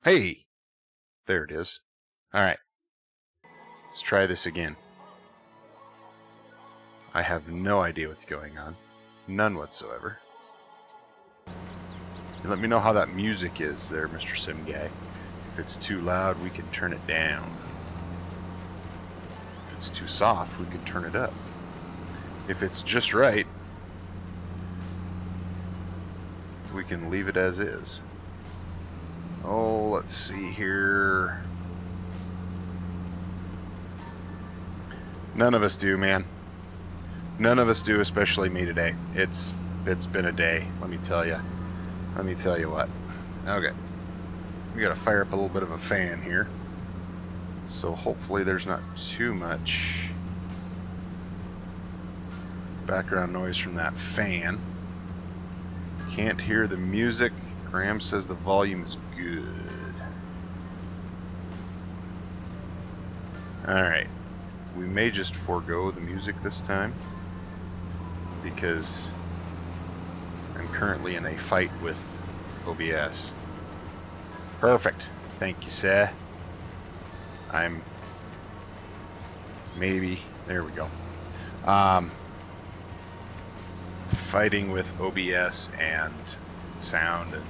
Hey, there it is. All right, let's try this again. I have no idea what's going on. None whatsoever. Let me know how that music is there, Mr. Sim Guy. If it's too loud, we can turn it down. If it's too soft, we can turn it up. If it's just right, we can leave it as is. Oh, let's see here. None of us do, man. None of us do, especially me today. It's been a day, let me tell you. Let me tell you what. Okay. We gotta fire up a little bit of a fan here. So hopefully there's not too much background noise from that fan. Can't hear the music. Graham says the volume is good. Alright. We may just forego the music this time, because I'm currently in a fight with OBS. Perfect. Thank you, sir. I'm maybe, there we go. Fighting with OBS and sound and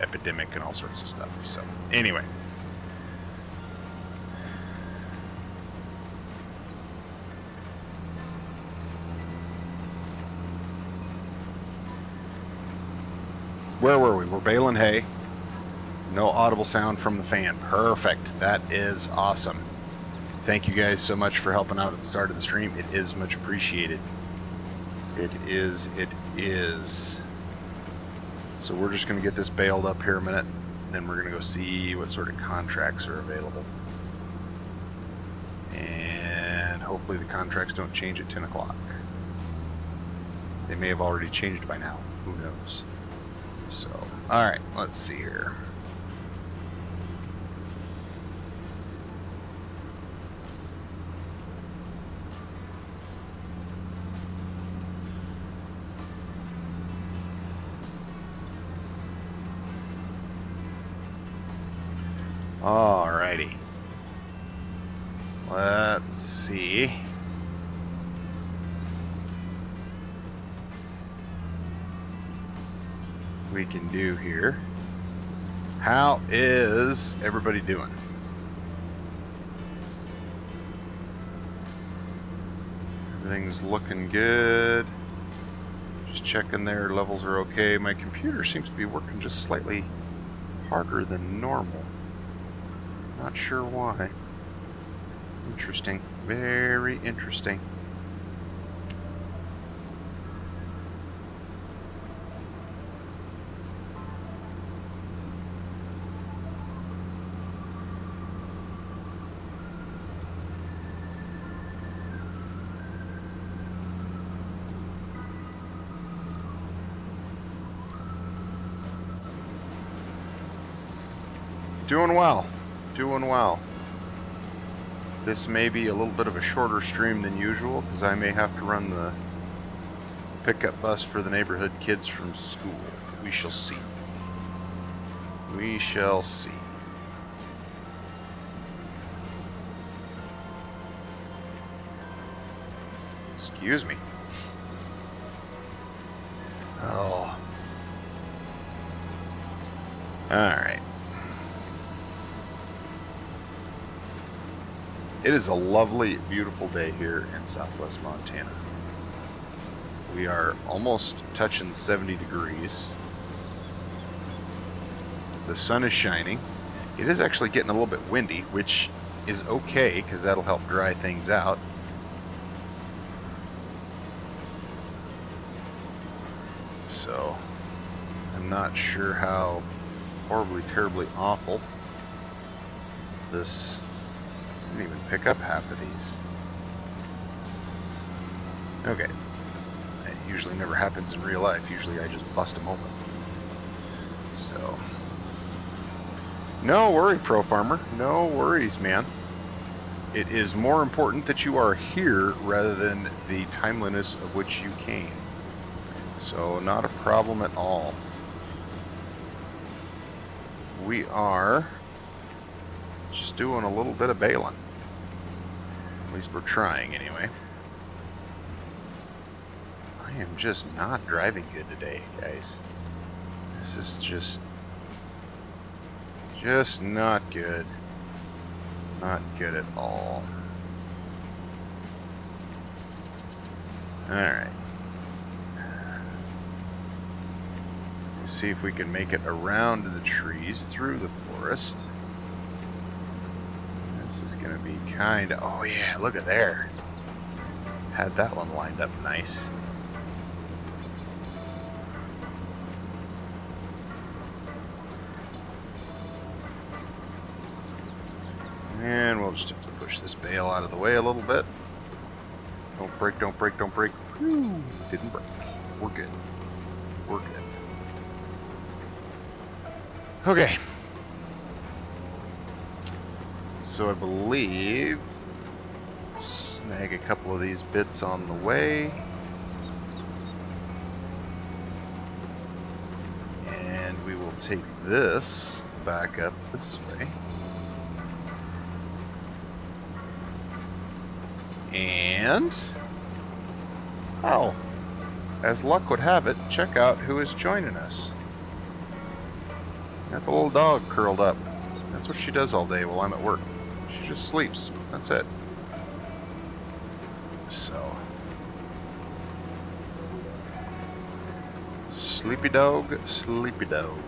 epidemic and all sorts of stuff. So anyway. Where were we? We're baling hay. No audible sound from the fan. Perfect. That is awesome. Thank you guys so much for helping out at the start of the stream. It is much appreciated. It is. So we're just going to get this baled up here a minute, and then we're going to go see what sort of contracts are available. And hopefully the contracts don't change at 10 o'clock. They may have already changed by now. Who knows? So, alright, let's see here. Alrighty. Let's see. We can do here. How is everybody doing? Everything's looking good. Just checking their levels are okay. My computer seems to be working just slightly harder than normal. Not sure why. Interesting. Very interesting. Doing well. Doing well. This may be a little bit of a shorter stream than usual, because I may have to run the pickup bus for the neighborhood kids from school. We shall see. We shall see. Excuse me. Oh. Alright. It is a lovely, beautiful day here in southwest Montana. We are almost touching 70 degrees. The sun is shining. It is actually getting a little bit windy, which is okay because that'll help dry things out. So, I'm not sure how horribly, terribly awful this... I didn't even pick up half of these. Okay. That usually never happens in real life. Usually I just bust them open. So. No worry, Pro Farmer. No worries, man. It is more important that you are here rather than the timeliness of which you came. So, not a problem at all. we are just doing a little bit of baling. At least we're trying anyway. I am just not driving good today, guys. This is just not good. Not good at all. Alright. Let's see if we can make it around the trees, through the forest. This is going to be kind of... Oh yeah, look at there. Had that one lined up nice. And we'll just have to push this bale out of the way a little bit. Don't break, don't break, don't break. Whew, didn't break. We're good. We're good. Okay. So I believe snag a couple of these bits on the way. And we will take this back up this way. And, oh, as luck would have it, check out who is joining us. Got the little dog curled up. That's what she does all day while I'm at work. She just sleeps. That's it. So, sleepy dog, sleepy dog.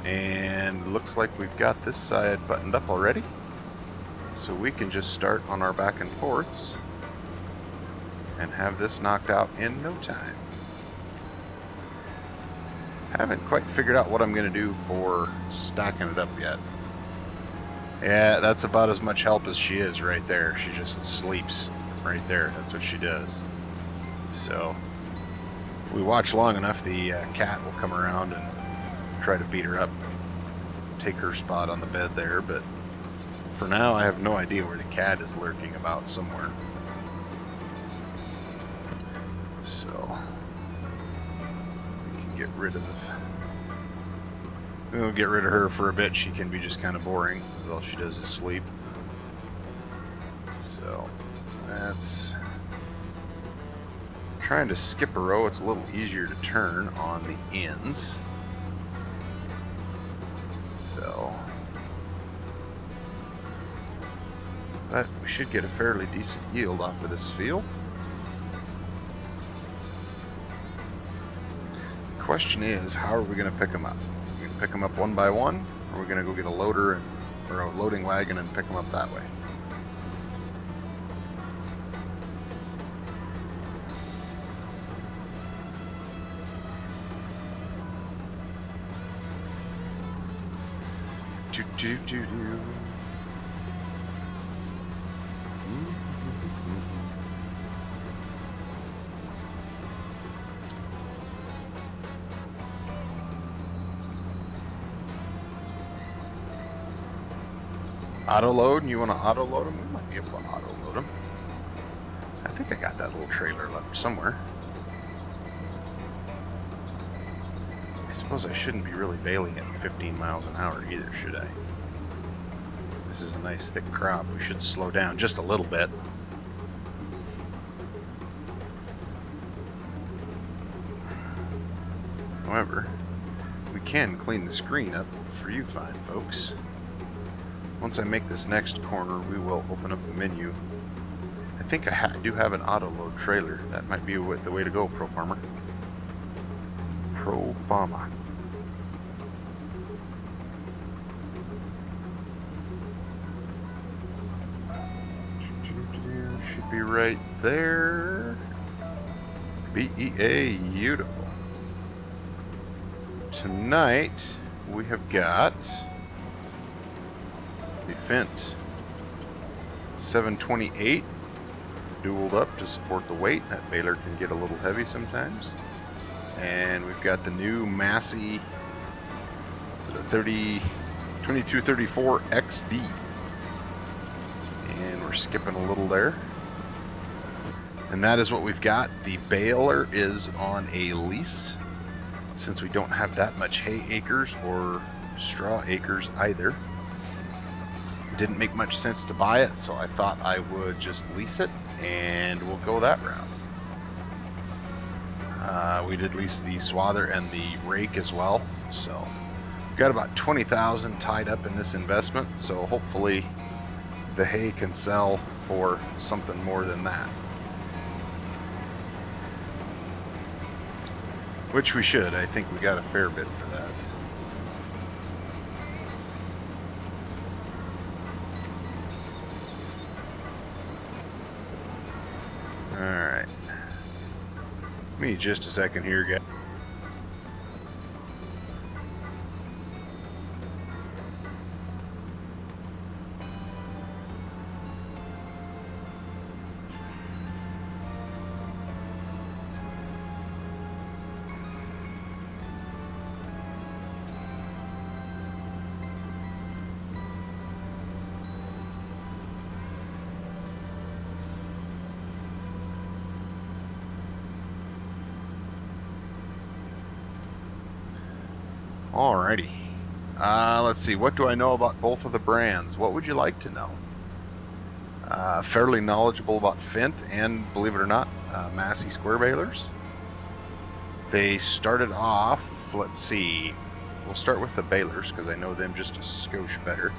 And looks like we've got this side buttoned up already. So we can just start on our back and forths and have this knocked out in no time. Haven't quite figured out what I'm going to do for stacking it up yet. Yeah, that's about as much help as she is right there. She just sleeps right there. That's what she does. So, if we watch long enough, the cat will come around and try to beat her up, take her spot on the bed there, but for now, I have no idea where the cat is lurking about somewhere. So, we can get rid of... We'll get rid of her for a bit. She can be just kind of boring, because all she does is sleep. So, that's... Trying to skip a row, it's a little easier to turn on the ends. So... But we should get a fairly decent yield off of this field. The question is, how are we going to pick them up? Are we going to pick them up one by one, or are we going to go get a loader or a loading wagon and pick them up that way? Do do do do. Auto load, and you want to auto load them? We might be able to auto load them. I think I got that little trailer left somewhere. I suppose I shouldn't be really baling at 15 miles an hour either, should I? This is a nice thick crop. We should slow down just a little bit. However, we can clean the screen up for you fine folks. Once I make this next corner, we will open up the menu. I think I do have an auto load trailer. That might be the way to go, Pro Farmer. Pro Farmer. Should be right there. BEA, beautiful. Tonight we have got the Fent 728 dualed up to support the weight. That baler can get a little heavy sometimes. And we've got the new Massey 2234 XD. And we're skipping a little there. And that is what we've got. The baler is on a lease. since we don't have that much hay acres or straw acres either. It didn't make much sense to buy it, so I thought I would just lease it, and we'll go that route. We did lease the swather and the rake as well, so we've got about 20,000 tied up in this investment, so hopefully the hay can sell for something more than that. Which we should. I think we got a fair bit for that. Alright. Give me just a second here, guys. Alrighty. Let's see. What do I know about both of the brands? What would you like to know? Fairly knowledgeable about Fint and, believe it or not, Massey square balers. They started off, let's see, we'll start with the balers because I know them just a skosh better.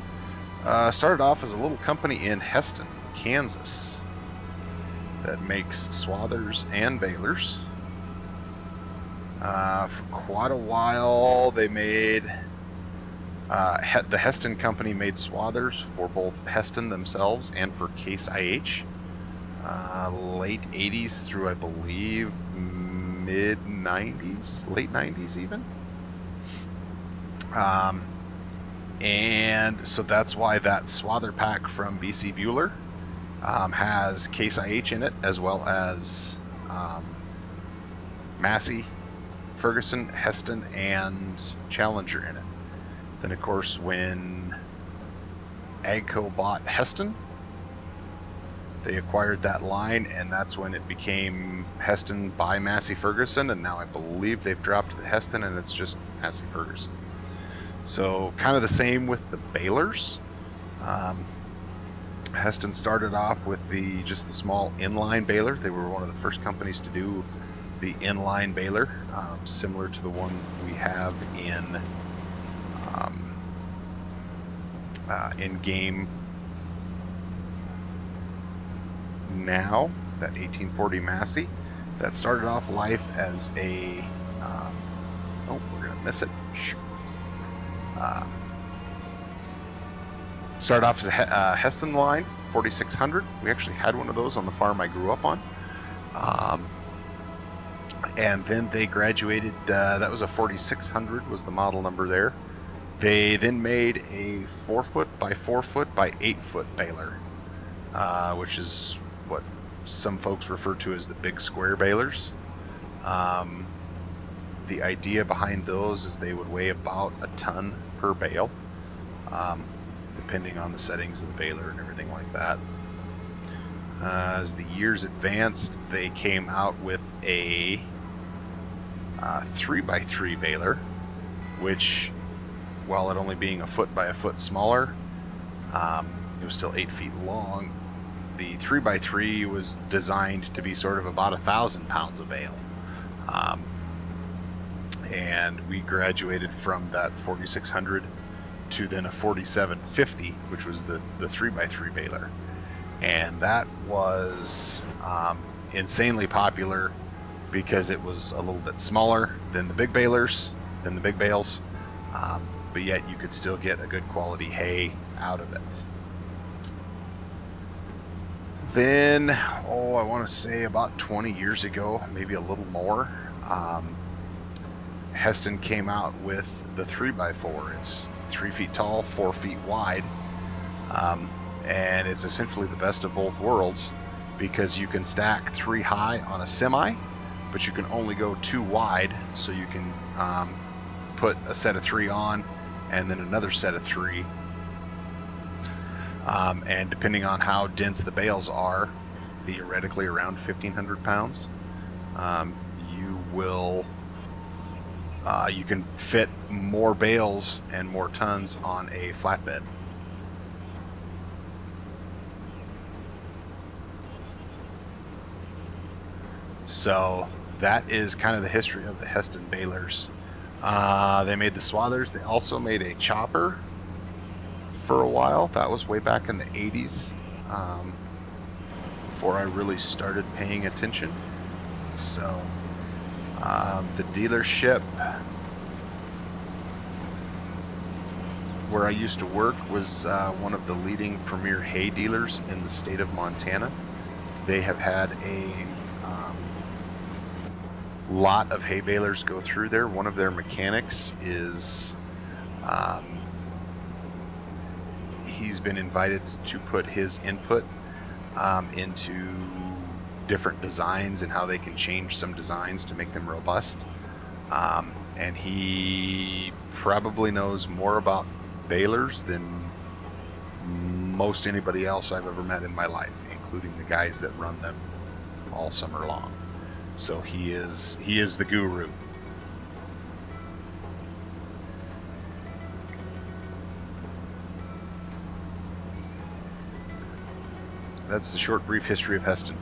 Started off as a little company in Heston, Kansas that makes swathers and balers. For quite a while they made, the Heston company made swathers for both Heston themselves and for Case IH. Late 80s through, I believe, mid 90s, late 90s even. And so that's why that swather pack from BC Bueller has Case IH in it, as well as Massey, Ferguson, Heston, and Challenger in it. Then of course when Agco bought Heston, they acquired that line, and that's when it became Heston by Massey Ferguson, and now I believe they've dropped the Heston and it's just Massey Ferguson. So kind of the same with the balers. Heston started off with just the small inline baler. They were one of the first companies to do the inline baler, similar to the one we have in game now, that 1840 Massey. That started off life as a oh, we're gonna miss it. Started off as a Heston line 4600. We actually had one of those on the farm I grew up on. And then they graduated, that was a 4600 was the model number there. They then made a 4-foot by 4-foot by 8-foot baler, which is what some folks refer to as the big square balers. The idea behind those is they would weigh about a ton per bale, depending on the settings of the baler and everything like that. As the years advanced, they came out with a 3x3 baler, which, while it only being a foot by a foot smaller, it was still 8 feet long. The 3x3 was designed to be sort of about 1,000 pounds of bale. And we graduated from that 4600 to then a 4750, which was the 3x3 baler. And that was insanely popular because it was a little bit smaller than the big balers, than the big bales, but yet you could still get a good quality hay out of it. Then, I want to say about 20 years ago, maybe a little more, Heston came out with the 3x4. It's 3 feet tall, 4 feet wide, and it's essentially the best of both worlds because you can stack 3 high on a semi, but you can only go 2 wide, so you can put a set of 3 on and then another set of 3. And depending on how dense the bales are, theoretically around 1,500 pounds, you will you can fit more bales and more tons on a flatbed. So that is kind of the history of the Heston balers. They made the swathers. They also made a chopper for a while. That was way back in the 80s, before I really started paying attention. So the dealership where I used to work was one of the leading premier hay dealers in the state of Montana. They have had a lot of hay balers go through there. One of their mechanics is he's been invited to put his input into different designs and how they can change some designs to make them robust. And he probably knows more about balers than most anybody else I've ever met in my life, including the guys that run them all summer long. So he is the guru. That's the short, brief history of Heston.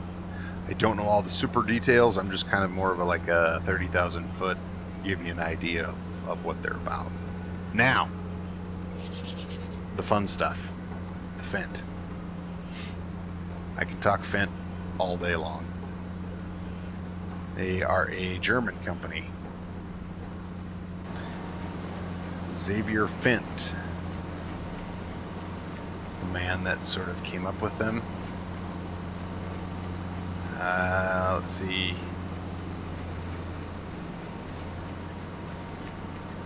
I don't know all the super details. I'm just kind of more of a, like a 30,000 foot, give you an idea of what they're about. Now, the fun stuff, the Fendt. I can talk Fendt all day long. They are a German company. Xavier Fendt is the man that sort of came up with them. Let's see.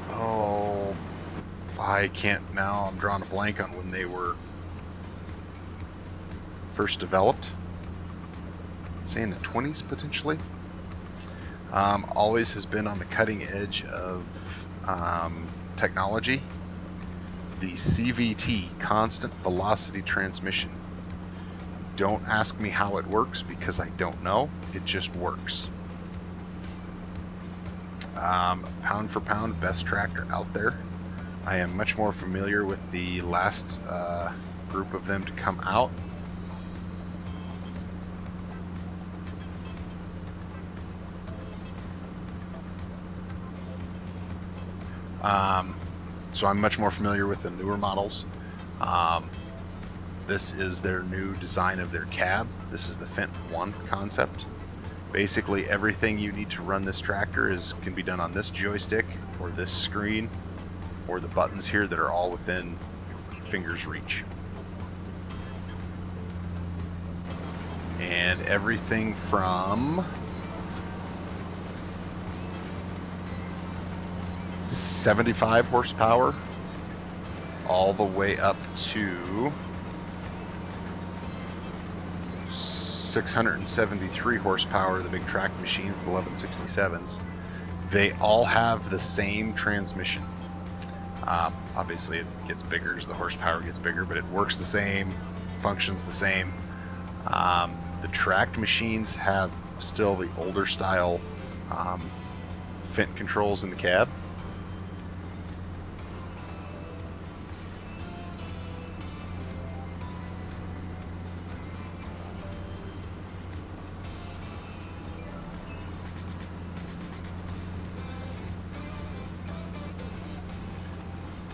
Oh, I can't now. I'm drawing a blank on when they were first developed. I'd say in the 20s potentially. Always has been on the cutting edge of technology. The CVT, constant velocity transmission. Don't ask me how it works because I don't know. It just works. Pound for pound, best tractor out there. I am much more familiar with the last group of them to come out. So I'm much more familiar with the newer models. This is their new design of their cab. This is the Fendt 1 concept. Basically everything you need to run this tractor can be done on this joystick or this screen or the buttons here that are all within finger's reach. And everything from 75 horsepower all the way up to 673 horsepower, the big track machines, the 1167s. They all have the same transmission. Obviously it gets bigger as the horsepower gets bigger, but it works the same, functions the same. The tracked machines have still the older style Fendt controls in the cab.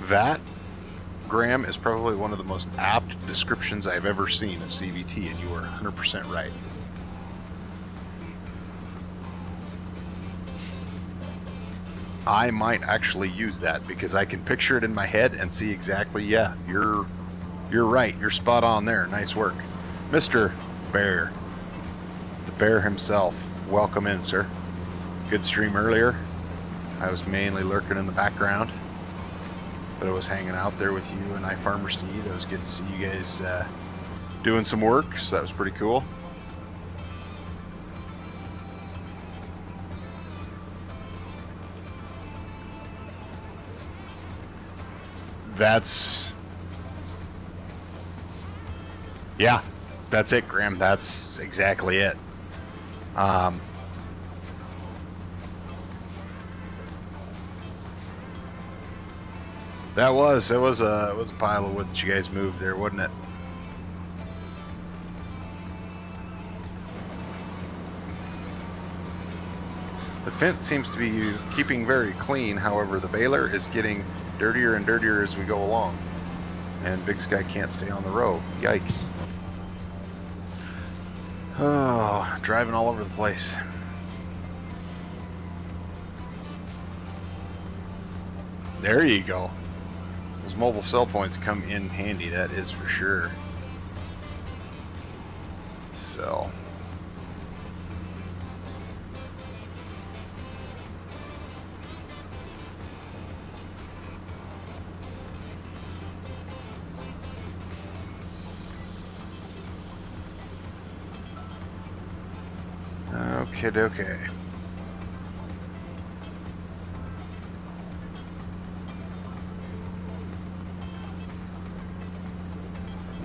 That, Graham, is probably one of the most apt descriptions I've ever seen of CVT, and you are 100% right. I might actually use that because I can picture it in my head and see exactly, yeah, you're right, you're spot on there, nice work. Mr. Bear, the bear himself, welcome in, sir. Good stream earlier. I was mainly lurking in the background, but I was hanging out there with you and Farmer Steve. It was good to see you guys doing some work, so that was pretty cool. Yeah, that's it, Graham. That's exactly it. That was it was a pile of wood that you guys moved there, wasn't it? The fence seems to be keeping very clean. However, the baler is getting dirtier and dirtier as we go along, and BigSky can't stay on the road. Yikes! Oh, driving all over the place. There you go. Those mobile cell points come in handy, that is for sure. So. Okay.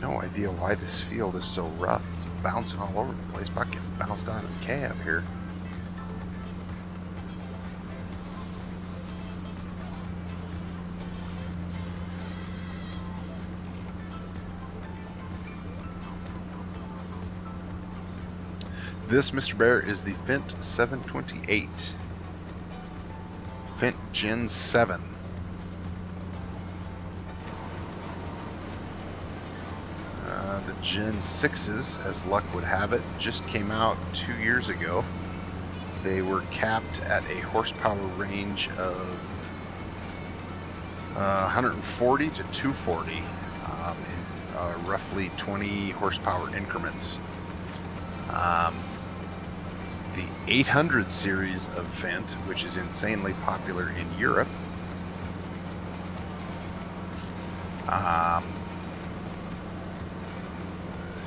No idea why this field is so rough. It's bouncing all over the place. About getting bounced out of the cab here. This, Mr. Bear, is the Fent 728. Fent Gen 7. The Gen 6s, as luck would have it, just came out 2 years ago. They were capped at a horsepower range of 140 to 240 in roughly 20 horsepower increments. The 800 series of Fent, which is insanely popular in Europe,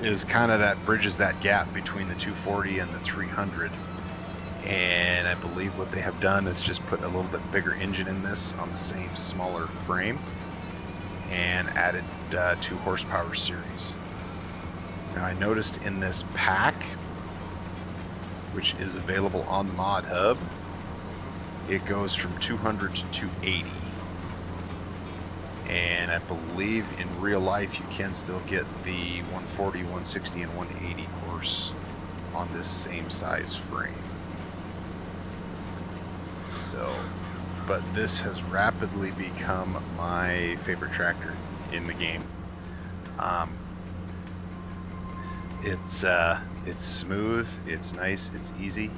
is kind of that bridges that gap between the 240 and the 300. And I believe what they have done is just put a little bit bigger engine in this on the same smaller frame and added 2 horsepower series. Now I noticed in this pack, which is available on the Mod Hub, it goes from 200 to 280. And I believe in real life you can still get the 140, 160, and 180 horse on this same size frame. So, but this has rapidly become my favorite tractor in the game. It's smooth, it's nice, it's easy.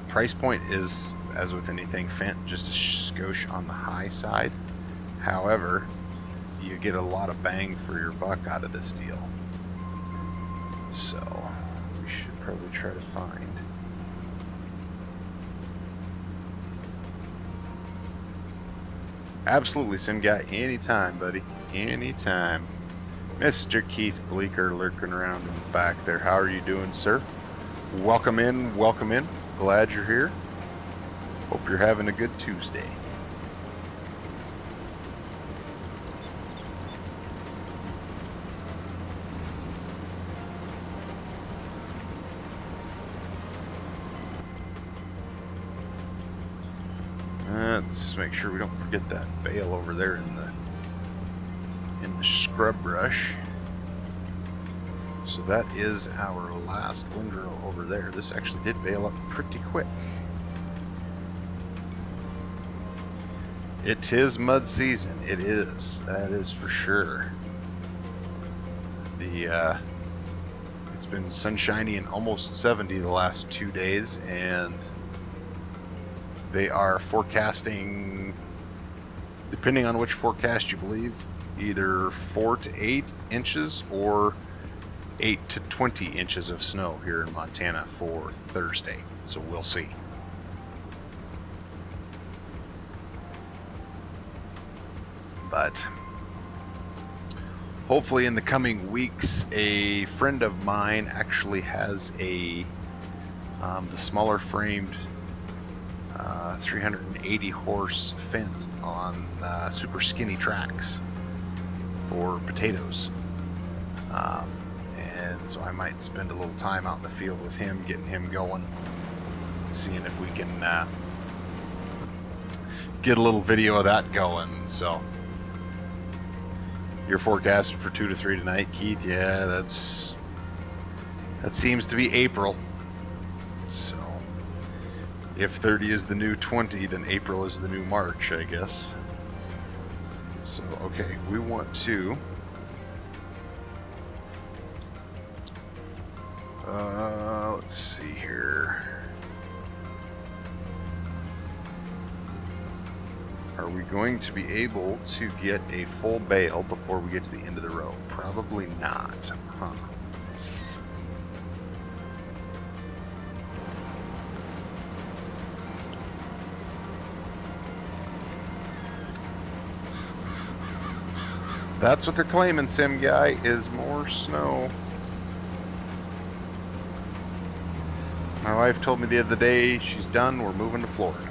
Price point is, as with anything Fent, just a skosh on the high side. However, you get a lot of bang for your buck out of this deal. So, we should probably try to find. Absolutely, Sim Guy, anytime, buddy, anytime. Mr. Keith Bleeker lurking around in the back there. How are you doing, sir? Welcome in, welcome in. Glad you're here. Hope you're having a good Tuesday. Let's make sure we don't forget that bale over there in the scrub brush. So that is our last windrow over there. This actually did bale up pretty quick. It is mud season. It is. That is for sure. It's been sunshiny and almost 70 the last 2 days, and they are forecasting, depending on which forecast you believe, either 4 to 8 inches or 8 to 20 inches of snow here in Montana for Thursday. So we'll see. But hopefully in the coming weeks, a friend of mine actually has the smaller framed 380 horse Fent on super skinny tracks for potatoes, and so I might spend a little time out in the field with him, getting him going, seeing if we can get a little video of that going. So you're forecasted for 2 to 3 tonight, Keith. Yeah, that seems to be April. So if 30 is the new 20, then April is the new March, I guess. So okay, we want to let's see here. Are we going to be able to get a full bale before we get to the end of the row? Probably not, huh? That's what they're claiming, Sim Guy, is more snow. My wife told me the other day she's done, we're moving to Florida.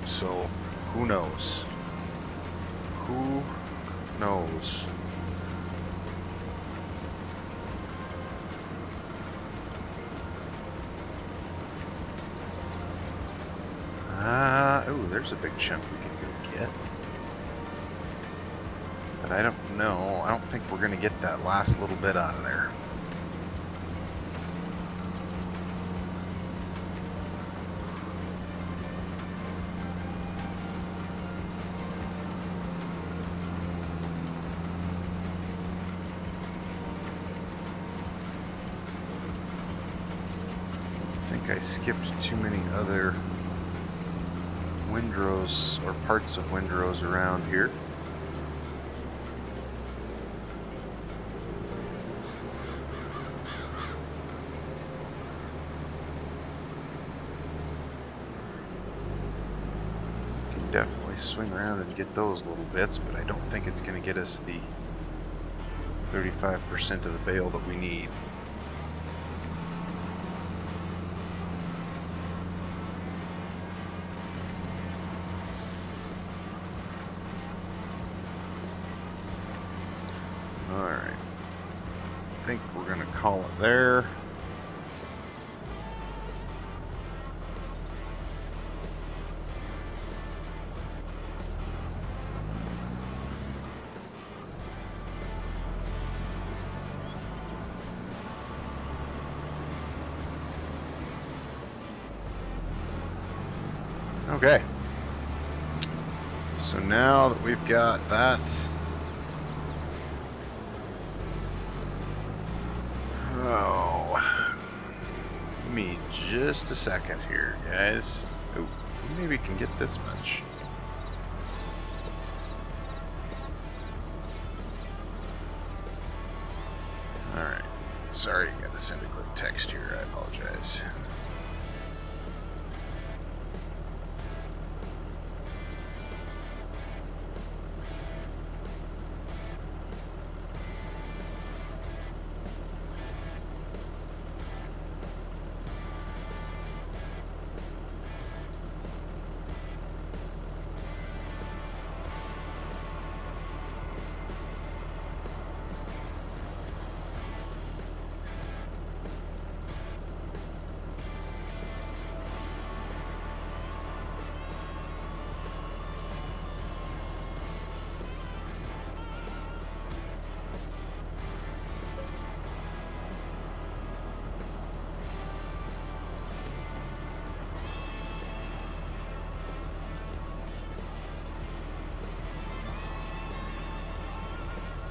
So, who knows? Who knows? Oh, there's a big chunk we can go get. But I don't know. I don't think we're going to get that last little bit out of there. I think I skipped too many other windrows or parts of windrows around here. Can definitely swing around and get those little bits, but I don't think it's going to get us the 35% of the bale that we need. Alright, I think we're going to call it there. Okay, so now that we've got that, give me just a second here, guys. Oh, maybe we can get this much. Alright, sorry, I got to send a quick text here, I apologize.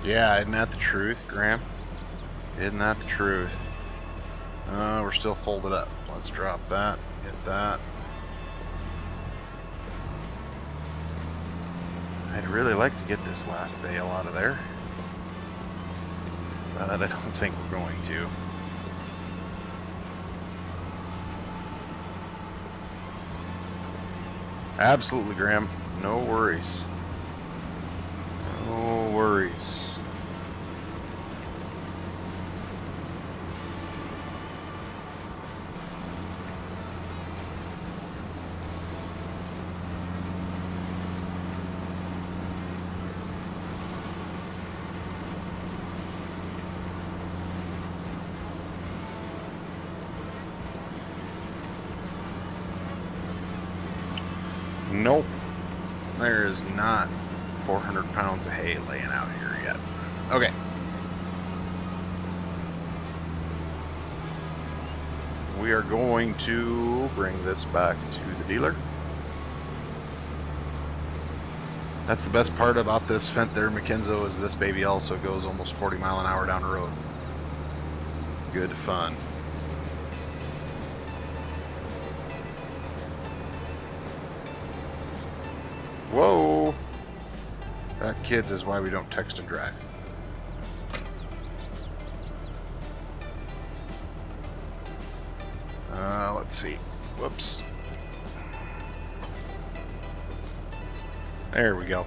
Yeah, isn't that the truth, Graham? Isn't that the truth? We're still folded up. Let's drop that, get that. I'd really like to get this last bale out of there, but I don't think we're going to. Absolutely, Graham. No worries. No worries. Nope. There is not 400 pounds of hay laying out here yet. Okay. We are going to bring this back to the dealer. That's the best part about this Fendt there, McKenzo, is this baby also goes almost 40 mile an hour down the road. Good fun. Whoa! That, kids, is why we don't text and drive. Let's see. Whoops. There we go.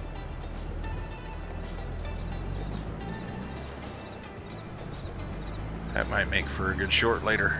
That might make for a good short later.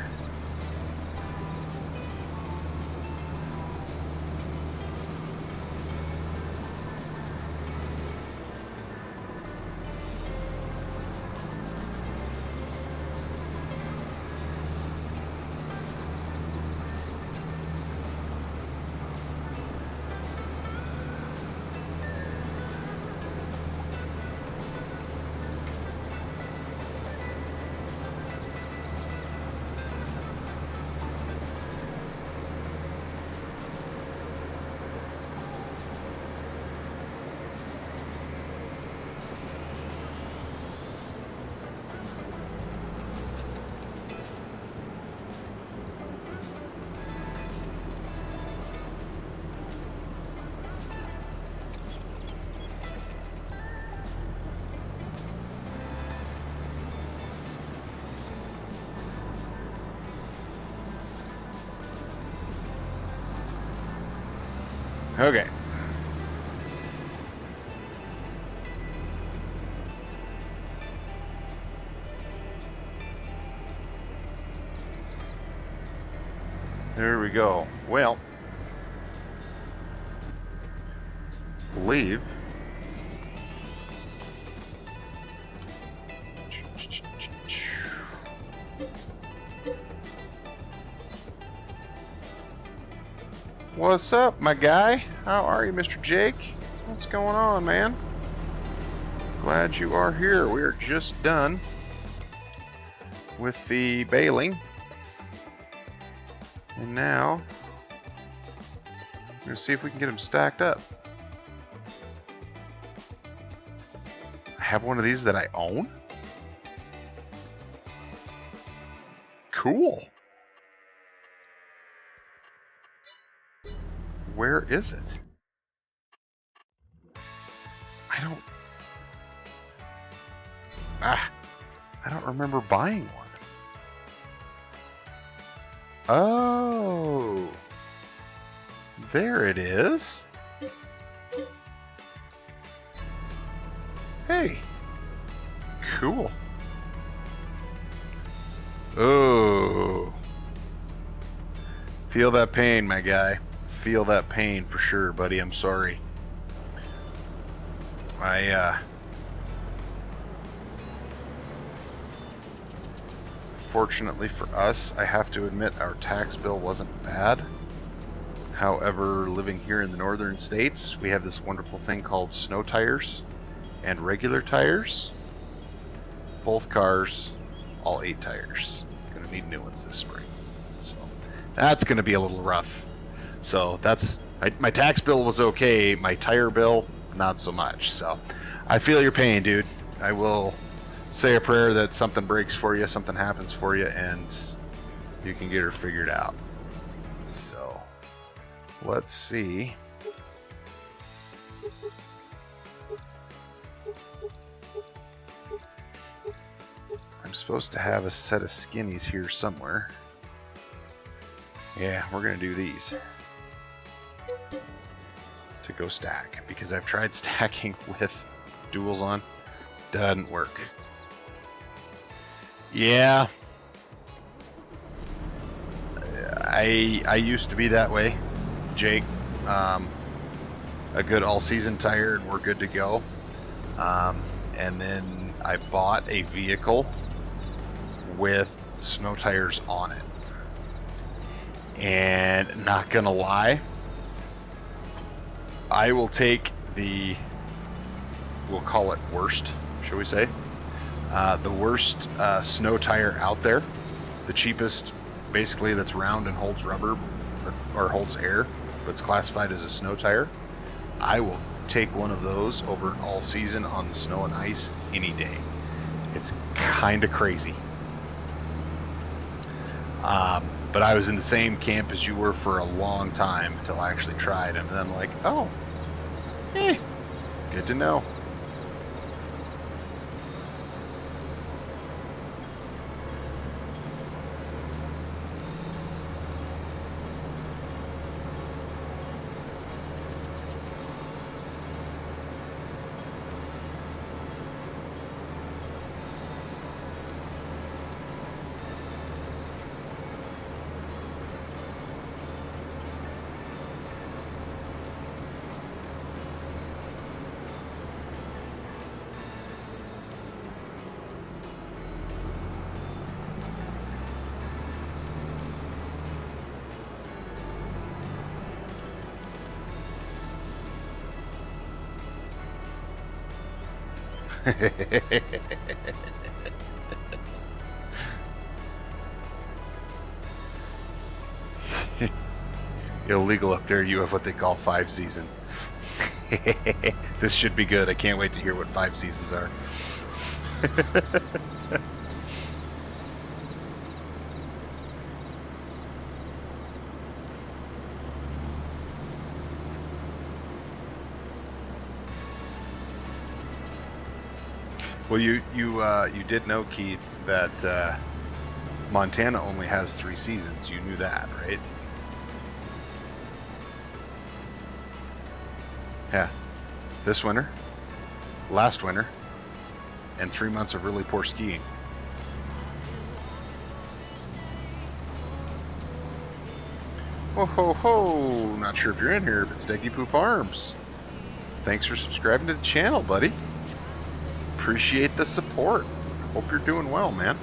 Okay. There we go. Well, believe what's up, my guy? How are you, Mr. Jake? What's going on, man? Glad you are here. We are just done with the baling. And now, we're going to see if we can get them stacked up. I have one of these that I own? Cool. Where is it? I don't remember buying one. Oh, there it is. Hey, cool. Oh, feel that pain, my guy. Feel that pain for sure, buddy. I'm sorry. Fortunately for us, I have to admit our tax bill wasn't bad. However, living here in the northern states, we have this wonderful thing called snow tires and regular tires. Both cars, all 8 tires. Gonna need new ones this spring. So that's gonna be a little rough. So that's, my tax bill was okay, my tire bill, not so much. So I feel your pain, dude. I will say a prayer that something breaks for you, something happens for you, and you can get her figured out. So let's see. I'm supposed to have a set of skinnies here somewhere. Yeah, we're gonna do these to go stack, because I've tried stacking with duals on, doesn't work. Yeah, I used to be that way, Jake. A good all-season tire and we're good to go. And then I bought a vehicle with snow tires on it, and not gonna lie, I will take the, we'll call it worst, shall we say? The worst snow tire out there. The cheapest, basically, that's round and holds rubber, or holds air, but it's classified as a snow tire. I will take one of those over an all season on the snow and ice any day. It's kind of crazy. But I was in the same camp as you were for a long time until I actually tried, and then I'm like, oh, good to know. Illegal up there, you have what they call 5 season. This should be good. I can't wait to hear what 5 seasons are. Well, you did know, Keith, that Montana only has 3 seasons. You knew that, right? Yeah. This winter, last winter, and 3 months of really poor skiing. Ho ho ho! Not sure if you're in here, but Steggy Poop Arms. Thanks for subscribing to the channel, buddy. Appreciate the support. Hope you're doing well, man.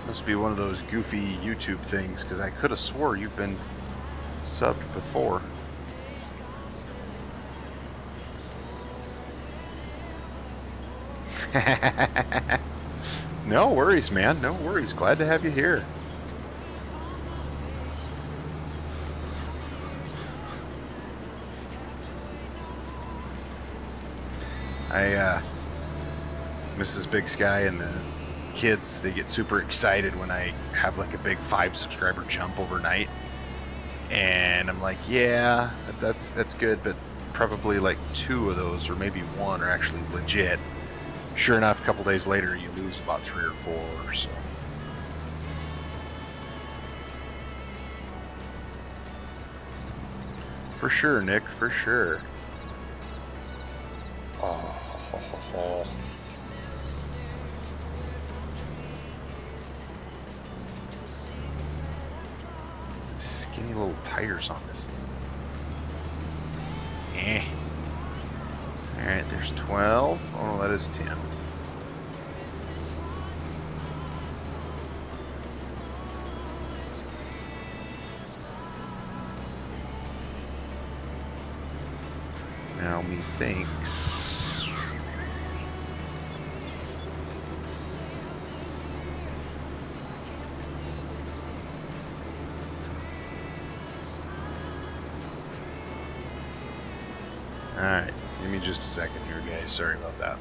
Must be one of those goofy YouTube things, because I could have swore you've been subbed before. No worries, man. No worries. Glad to have you here. Mrs. BigSky and the kids, they get super excited when I have like a big 5 subscriber jump overnight. And I'm like, yeah, that's good, but probably like 2 of those, or maybe 1, are actually legit. Sure enough, a couple days later, you lose about 3 or 4 or so. For sure, Nick, for sure. Oh. Skinny little tires on this. Alright, there's 12. Oh, no, that is 10. Now, methinks. Alright, give me just a second here, guys. Sorry about that.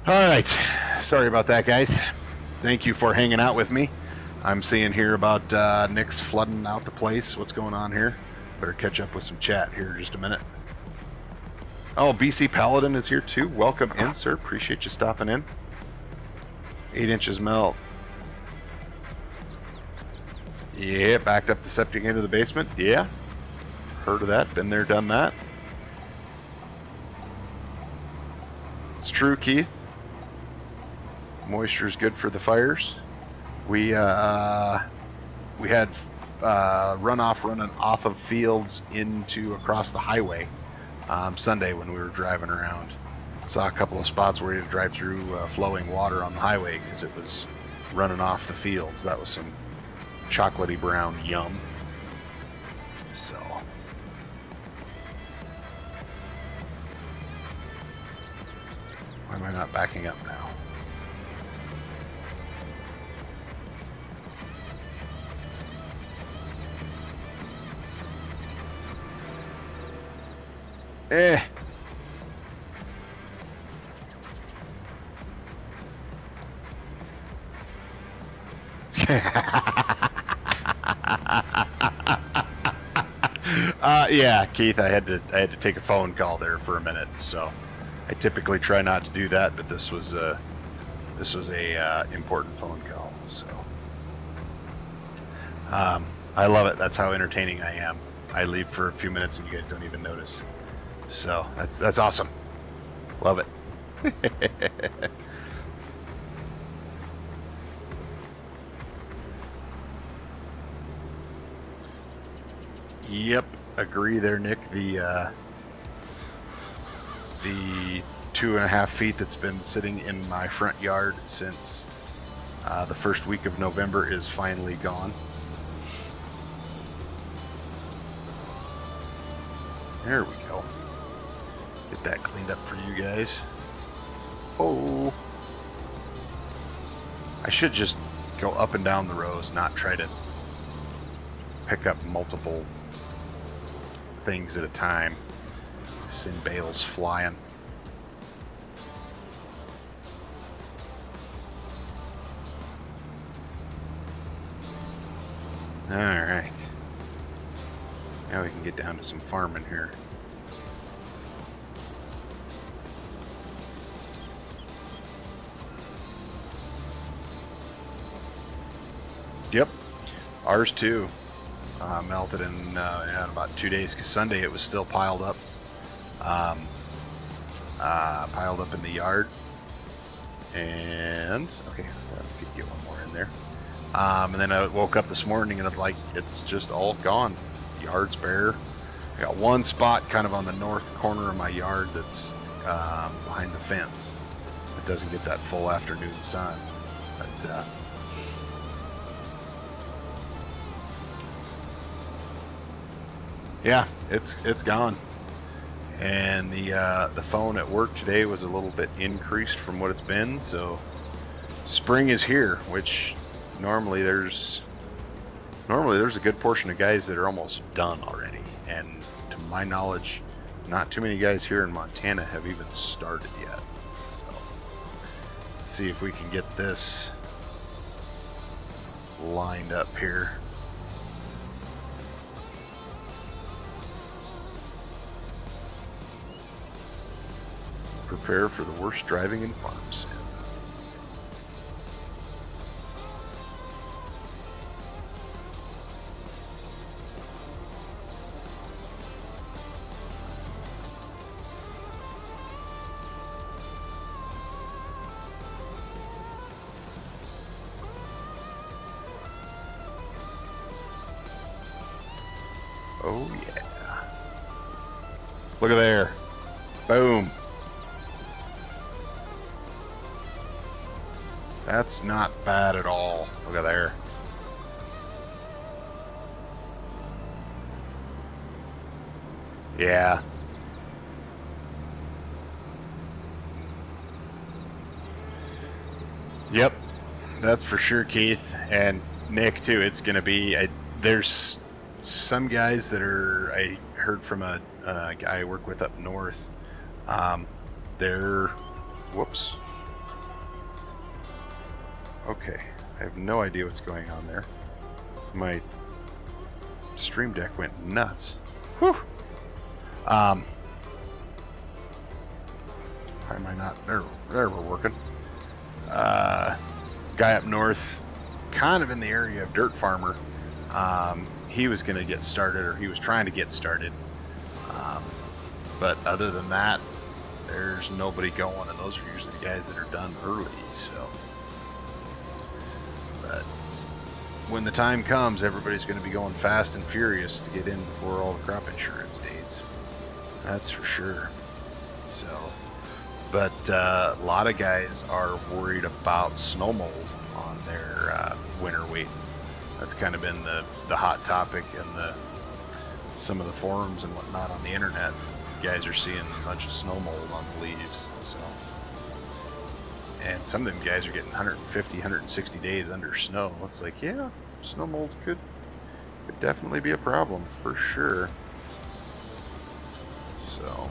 All right, sorry about that, guys. Thank you for hanging out with me. I'm seeing here about Nick's flooding out the place. What's going on here? Better catch up with some chat here in just a minute. Oh, BC Paladin is here too. Welcome in, sir. Appreciate you stopping in. 8 inches melt. Yeah, backed up the septic into the basement. Yeah, heard of that. Been there, done that. It's true, Keith. Moisture is good for the fires. We had runoff running off of fields into across the highway Sunday when we were driving around. Saw a couple of spots where you had to drive through flowing water on the highway because it was running off the fields. That was some chocolatey brown yum. So why am I not backing up now? Yeah, Keith, I had to take a phone call there for a minute, so I typically try not to do that, but this was a important phone call, so I love it. That's how entertaining I am. I leave for a few minutes and you guys don't even notice. So that's awesome. Love it. Yep, agree there, Nick. The 2.5 feet that's been sitting in my front yard since the first week of November is finally gone. There we go. Get that cleaned up for you guys. Oh, I should just go up and down the rows, not try to pick up multiple things at a time. Send bales flying. All right. Now we can get down to some farming here. Yep, ours too. Melted in about 2 days because Sunday it was still piled up. Piled up in the yard. And okay, we could get one more in there. And then I woke up this morning and it's just all gone. Yard's bare. I got one spot kind of on the north corner of my yard that's behind the fence. It doesn't get that full afternoon sun, but yeah, it's gone. And the phone at work today was a little bit increased from what it's been, so spring is here, which normally there's a good portion of guys that are almost done already, and to my knowledge not too many guys here in Montana have even started yet. So let's see if we can get this lined up here. Prepare for the worst driving in farm sim. Oh yeah. Look at there. Boom. That's not bad at all. Look at there. Yeah. Yep. That's for sure, Keith. And Nick, too. It's going to be... there's some guys that are... I heard from a guy I work with up north. They're... Whoops. Okay, I have no idea what's going on there. My stream deck went nuts. Whew. Why am I not there? There, we're working. Guy up north, kind of in the area of Dirt Farmer. He was going to get started, or he was trying to get started. But other than that, there's nobody going, and those are usually the guys that are done early. So, but when the time comes, everybody's going to be going fast and furious to get in before all the crop insurance dates. That's for sure. So, but a lot of guys are worried about snow mold on their winter wheat. That's kind of been the hot topic in some of the forums and whatnot on the internet. Guys are seeing a bunch of snow mold on the leaves. So, and some of them guys are getting 150, 160 days under snow. It's like, yeah, snow mold could definitely be a problem for sure. So,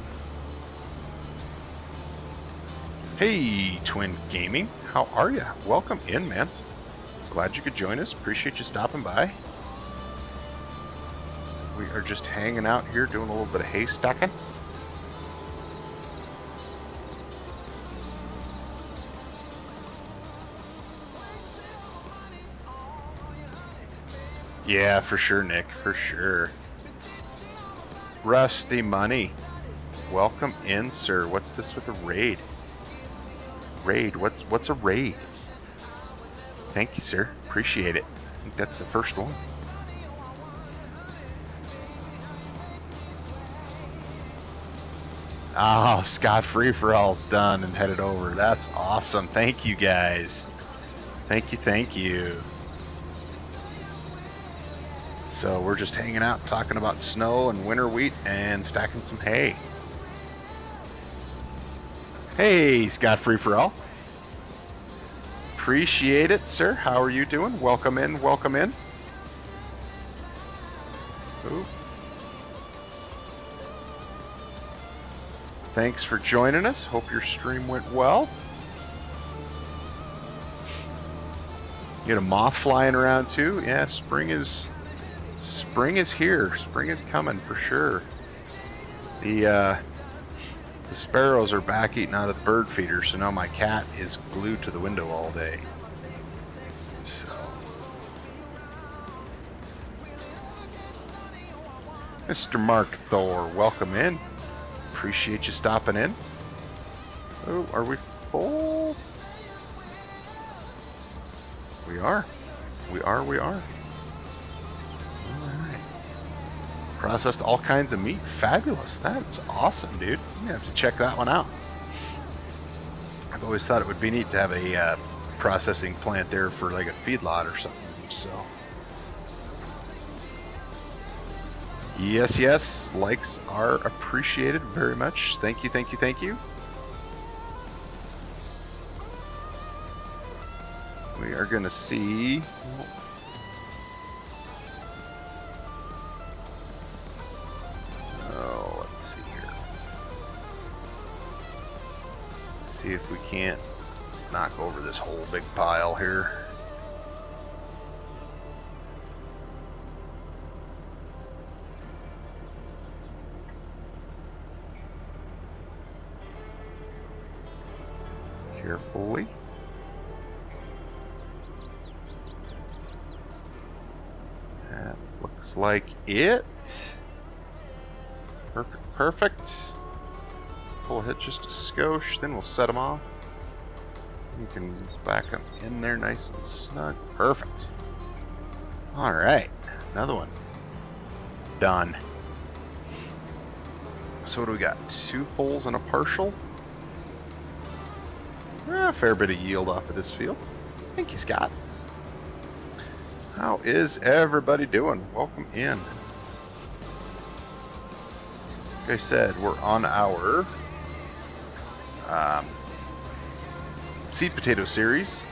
hey, Twin Gaming, how are you? Welcome in, man. Glad you could join us. Appreciate you stopping by. We are just hanging out here doing a little bit of hay stacking. Yeah, for sure, Nick, for sure. Rusty Money, welcome in, sir. What's this with a raid? Raid, what's a raid? Thank you, sir. Appreciate it. I think that's the first one. Oh, Scott Free for All's done and headed over. That's awesome. Thank you, guys. Thank you, thank you. So we're just hanging out, talking about snow and winter wheat and stacking some hay. Hey, Scott Free for All. Appreciate it, sir. How are you doing? Welcome in, welcome in. Ooh. Thanks for joining us. Hope your stream went well. You got a moth flying around too? Yeah, spring is here. Spring is coming for sure. The sparrows are back eating out of the bird feeder, so now my cat is glued to the window all day. So, Mr. Mark Thor, welcome in. Appreciate you stopping in. Oh, are we full? We are. We are. Alright. Processed all kinds of meat. Fabulous. That's awesome, dude. You have to check that one out. I've always thought it would be neat to have a processing plant there for like a feedlot or something. So, yes, likes are appreciated very much. Thank you, thank you, thank you. We are going to see. Oh, let's see here. See if we can't knock over this whole big pile here. Carefully. That looks like it. Perfect, perfect. Pull ahead just a skosh, then we'll set them off. You can back them in there nice and snug. Perfect. Alright, another one. Done. So what do we got? 2 fulls and a partial. A fair bit of yield off of this field. Thank you, Scott. How is everybody doing? Welcome in. Like I said, we're on our seed potato series.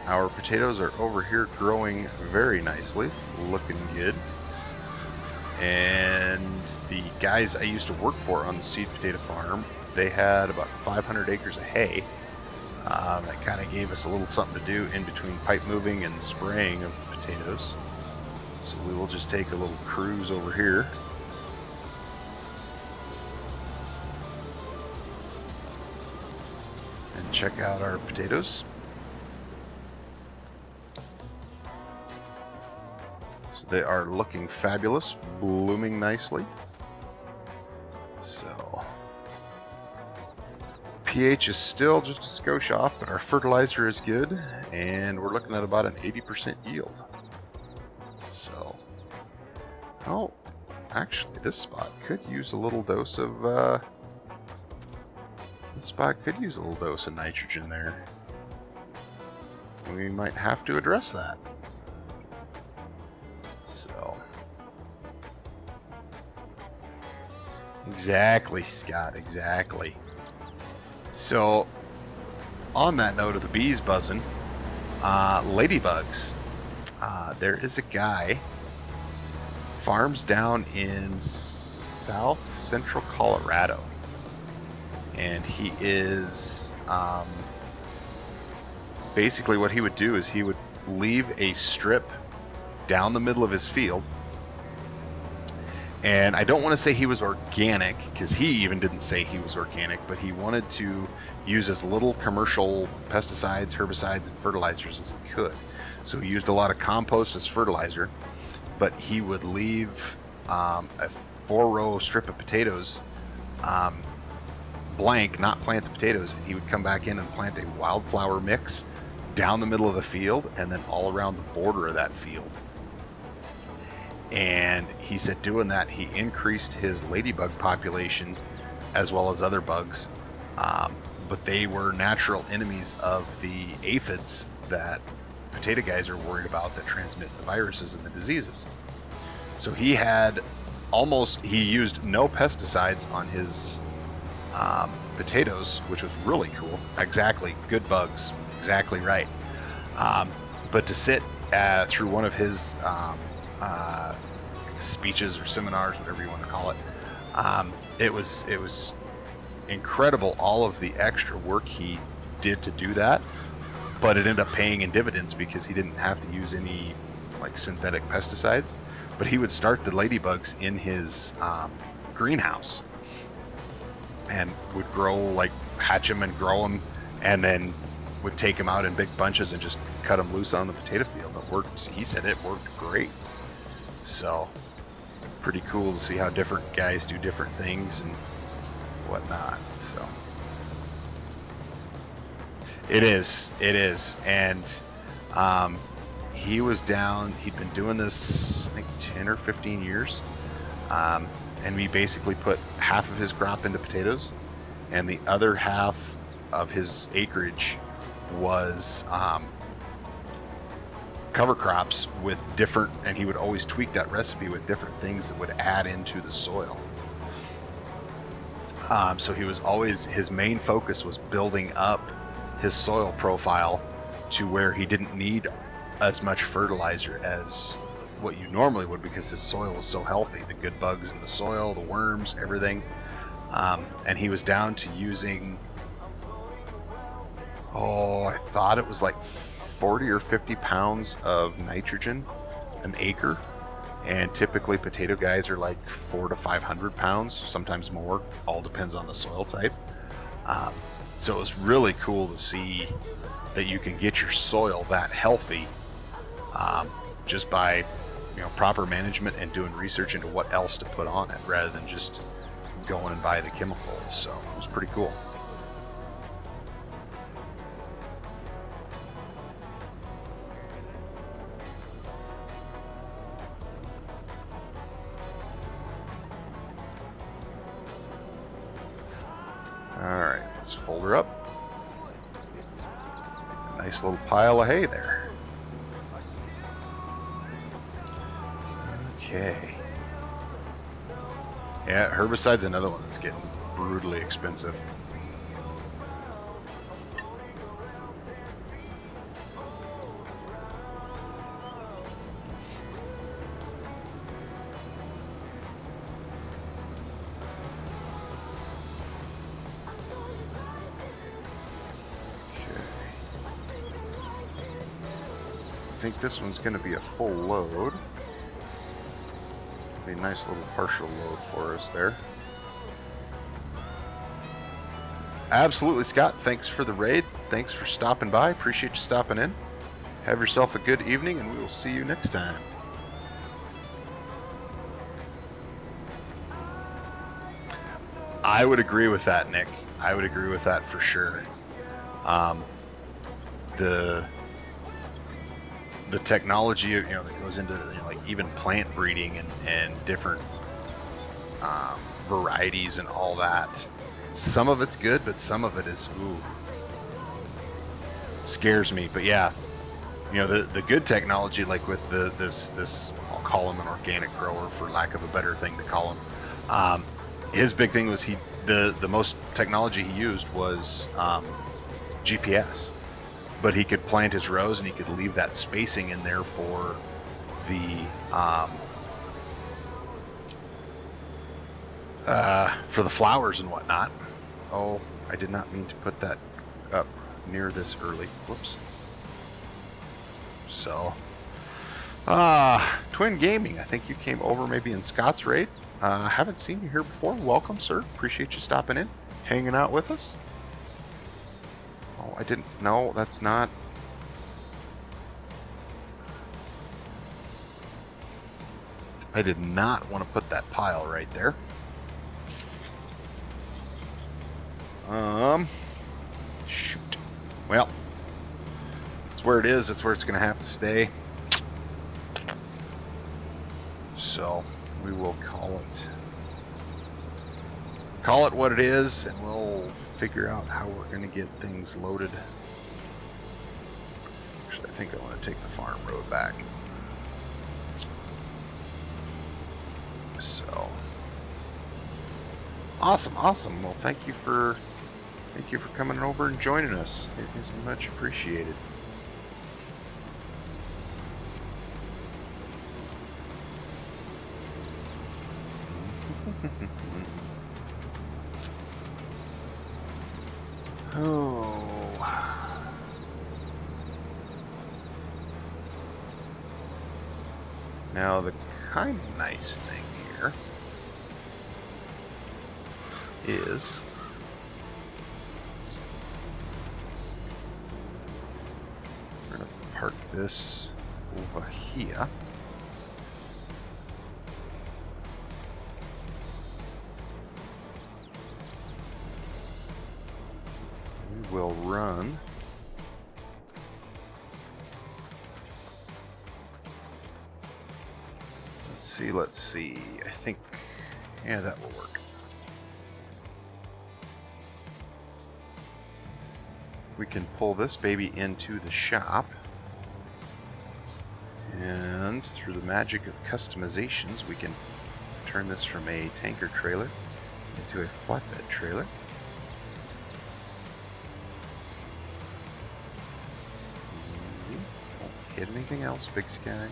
Our potatoes are over here growing very nicely, looking good. And the guys I used to work for on the seed potato farm, they had about 500 acres of hay. That kind of gave us a little something to do in between pipe moving and spraying of potatoes. So we will just take a little cruise over here. And check out our potatoes. So they are looking fabulous, blooming nicely. So pH is still just a skosh off, but our fertilizer is good, and we're looking at about an 80% yield. So, oh, actually, this spot could use a little dose of nitrogen there. We might have to address that. So, exactly, Scott, exactly. So, on that note of the bees buzzing, ladybugs. There is a guy farms down in south central Colorado, and he is basically what he would do is he would leave a strip down the middle of his field. And I don't want to say he was organic, because he even didn't say he was organic, but he wanted to use as little commercial pesticides, herbicides, and fertilizers as he could. So he used a lot of compost as fertilizer, but he would leave a 4-row strip of potatoes blank, not plant the potatoes, and he would come back in and plant a wildflower mix down the middle of the field and then all around the border of that field. And he said doing that, he increased his ladybug population as well as other bugs, but they were natural enemies of the aphids that potato guys are worried about that transmit the viruses and the diseases. So he used no pesticides on his potatoes, which was really cool. Exactly, good bugs, exactly right. But to sit through one of his speeches or seminars, whatever you want to call it, it was incredible, all of the extra work he did to do that, but it ended up paying in dividends because he didn't have to use any like synthetic pesticides. But he would start the ladybugs in his greenhouse and would hatch them and grow them, and then would take them out in big bunches and just cut them loose on the potato field. It worked. He said it worked great. So pretty cool to see how different guys do different things and whatnot. So it is, and he was down. He'd been doing this, I think, 10 or 15 years, and we basically put half of his crop into potatoes, and the other half of his acreage was cover crops with different, and he would always tweak that recipe with different things that would add into the soil. So he was always, his main focus was building up his soil profile to where he didn't need as much fertilizer as what you normally would, because his soil was so healthy, the good bugs in the soil, the worms, everything. And he was down to using, I thought it was like 40 or 50 pounds of nitrogen an acre, and typically potato guys are like 400 to 500 pounds, sometimes more, all depends on the soil type. So it was really cool to see that you can get your soil that healthy just by proper management and doing research into what else to put on it rather than just going and buy the chemicals. So it was pretty cool. Alright, let's fold her up. Nice little pile of hay there. Okay. Yeah, herbicide's another one that's getting brutally expensive. think this one's going to be a full load. Be a nice little partial load for us there. Absolutely, Scott. Thanks for the raid. Thanks for stopping by. Appreciate you stopping in. Have yourself a good evening, and we will see you next time. I would agree with that, Nick. I would agree with that for sure. The technology, that goes into like even plant breeding and different varieties and all that. Some of it's good, but some of it is scares me. But yeah, the good technology, like with this I'll call him an organic grower for lack of a better thing to call him. His big thing was the most technology he used was GPS, but he could plant his rows and he could leave that spacing in there for the flowers and whatnot. Oh, I did not mean to put that up near this early. Whoops. So, Twin Gaming, I think you came over maybe in Scott's raid. Haven't seen you here before. Welcome, sir. Appreciate you stopping in, hanging out with us. Oh, I didn't. No, that's not. I did not want to put that pile right there. Shoot. Well, it's where it is. It's where it's going to have to stay. So we will call it what it is, and we'll figure out how we're going to get things loaded. Actually, I think I want to take the farm road back. So awesome. Well, thank you for coming over and joining us. It is much appreciated. Now the kind of nice thing here is we're going to park this over here. We will run let's see. I think, yeah, that will work. We can pull this baby into the shop, and through the magic of customizations, we can turn this from a tanker trailer into a flatbed trailer. Easy. Don't hit anything else, BigSky.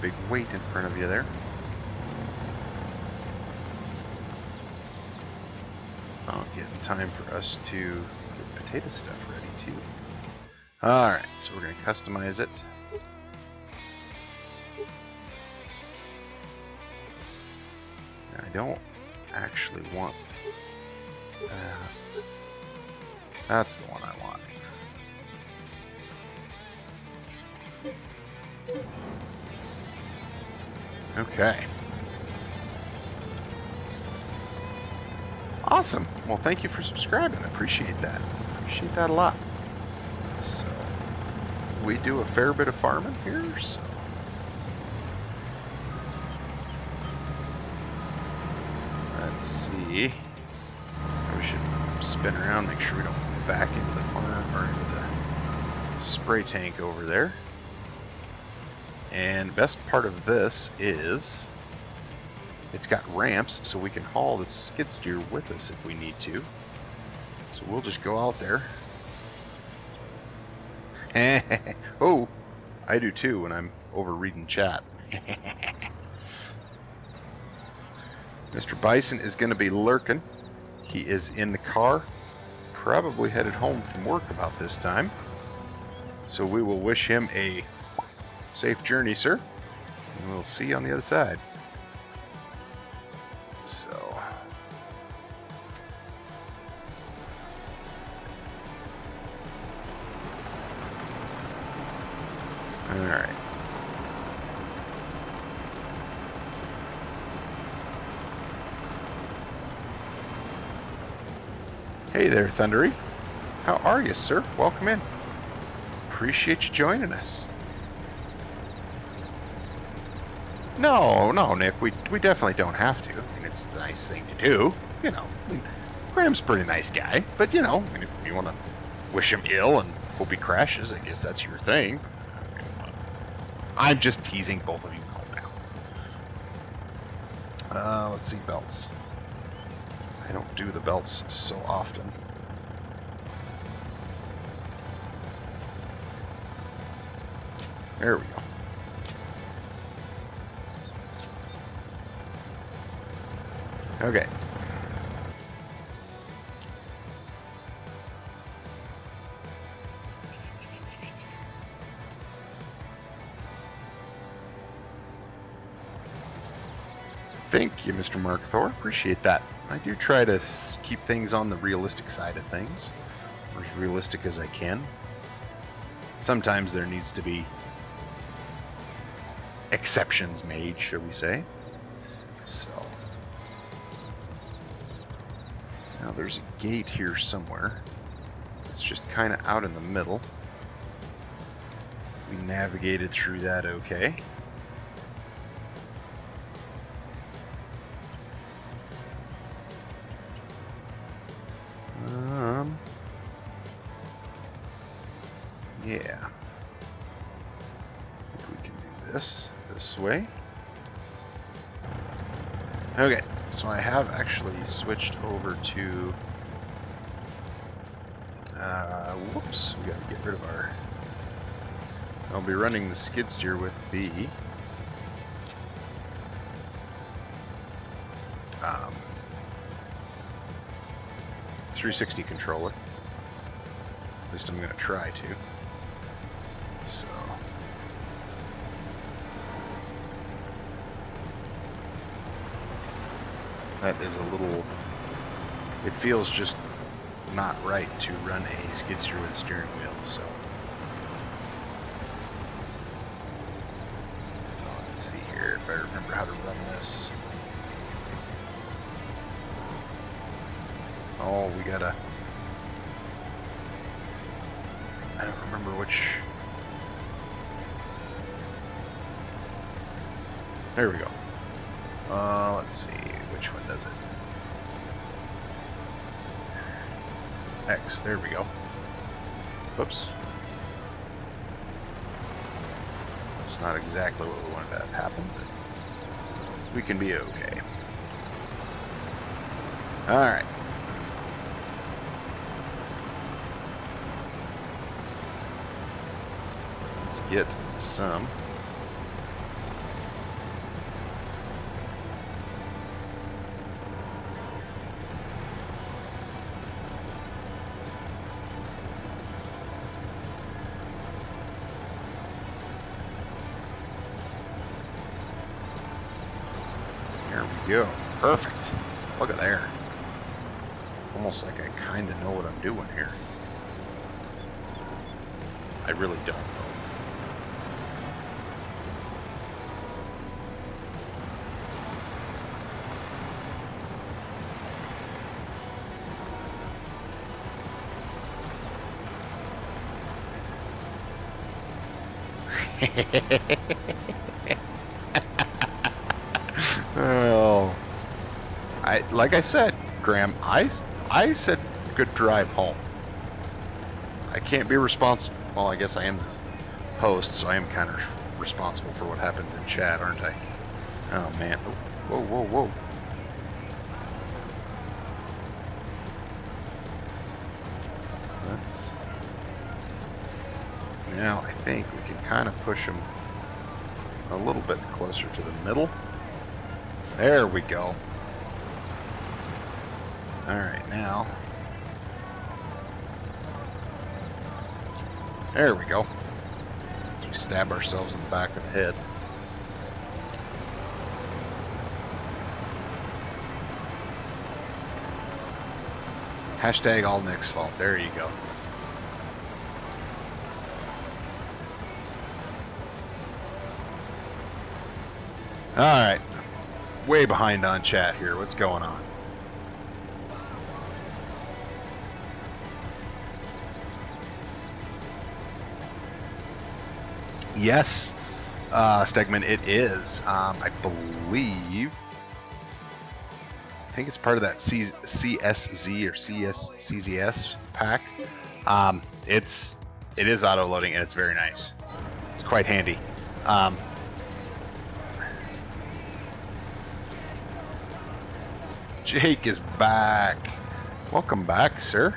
Big weight in front of you there. Oh, getting time for us to get potato stuff ready too. Alright, so we're going to customize it. Now, I don't actually want that. That's the one I want. Okay. Awesome. Well, thank you for subscribing. I appreciate that. Appreciate that a lot. So, we do a fair bit of farming here, so. Let's see. We should spin around, make sure we don't back into the farm or into the spray tank over there. And the best part of this is it's got ramps, so we can haul the skid steer with us if we need to. So we'll just go out there. Oh, I do too when I'm over reading chat. Mr. Bison is going to be lurking. He is in the car, probably headed home from work about this time. So we will wish him a Safe journey, sir. And we'll see you on the other side. So. Alright. Hey there, Thundery. How are you, sir? Welcome in. Appreciate you joining us. No, Nick, we definitely don't have to. I mean, it's the nice thing to do. You know, I mean, Graham's a pretty nice guy, but you know, I mean, if you want to wish him ill and hope he crashes, I guess that's your thing. I'm just teasing both of you. Calm down. Let's see, belts. I don't do the belts so often. There we go. Okay. Thank you, Mr. Mark Thor. Appreciate that. I do try to keep things on the realistic side of things, or as realistic as I can. Sometimes there needs to be exceptions made, shall we say. So. Now there's a gate here somewhere. It's just kind of out in the middle. We navigated through that okay. Yeah. If we can do this way. Okay, so I have actually switched over to whoops, we gotta get rid of our I'll be running the skid steer with the 360 controller. At least I'm going to try to. So. That is a little... It feels just not right to run a skid steer with a steering wheel, so... Let's see here if I remember how to run this. Oh, we gotta... I don't remember which... There we go. Let's see, which one does it? X, there we go. Whoops. It's not exactly what we wanted to have happen, but we can be okay. Alright. Let's get some. Go. Perfect. Look at there. It's almost like I kind of know what I'm doing here. I really don't Oh, like I said, Graham, I said good drive home. I can't be responsible. Well, I guess I am the host, so I am kind of responsible for what happens in chat, aren't I? Oh man! Whoa, whoa, whoa! That's now. I think we can kind of push them a little bit closer to the middle. There we go. Alright, now. There we go. You stab ourselves in the back of the head. Hashtag all Nick's fault. There you go. Alright. Way behind on chat here. What's going on? Yes, Stegman, it is. I believe. I think it's part of that CSZ or CZS pack. It is auto loading and it's very nice. It's quite handy. Jake is back. Welcome back, sir.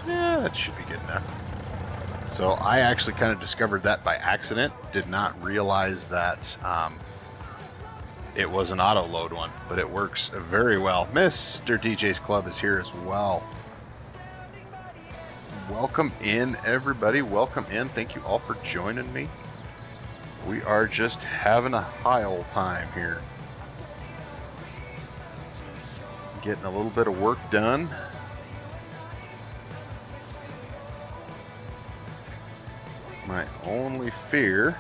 Yeah, that should be good enough. So I actually kind of discovered that by accident. Did not realize that it was an auto load one, but it works very well. Mr. DJ's Club is here as well. Welcome in, everybody. Welcome in. Thank you all for joining me. We are just having a high old time here. Getting a little bit of work done. My only fear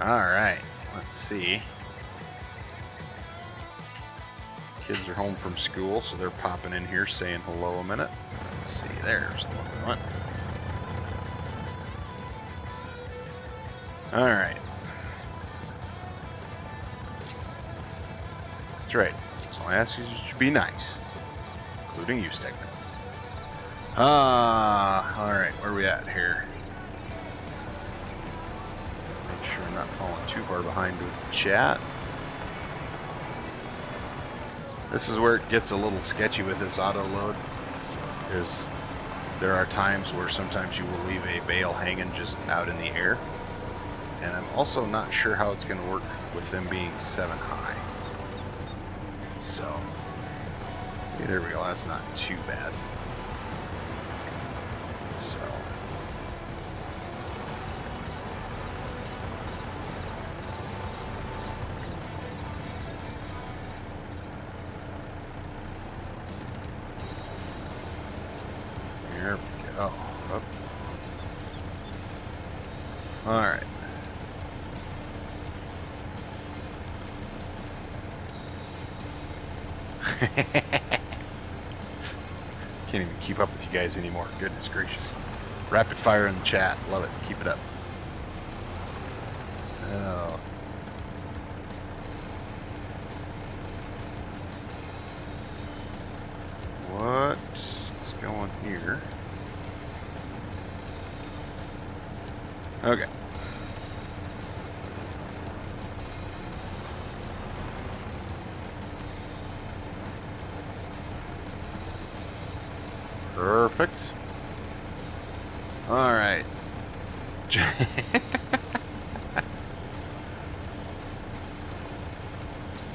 Alright, let's see. Kids are home from school, so they're popping in here saying hello a minute. Let's see, there's the one. Alright. That's right. So I ask you to be nice. Including you, Stegman. Alright, where are we at here? Make sure I'm not falling too far behind with the chat. This is where it gets a little sketchy with this auto load. Is there are times where sometimes you will leave a bale hanging just out in the air. And I'm also not sure how it's going to work with them being 7 high. So, okay, there we go. That's not too bad. So, there we go. Oh. All right. Can't even keep up with you guys anymore. Goodness gracious. Rapid fire in the chat. Love it. Keep it up. Oh. What's going here? Okay. Perfect. All right.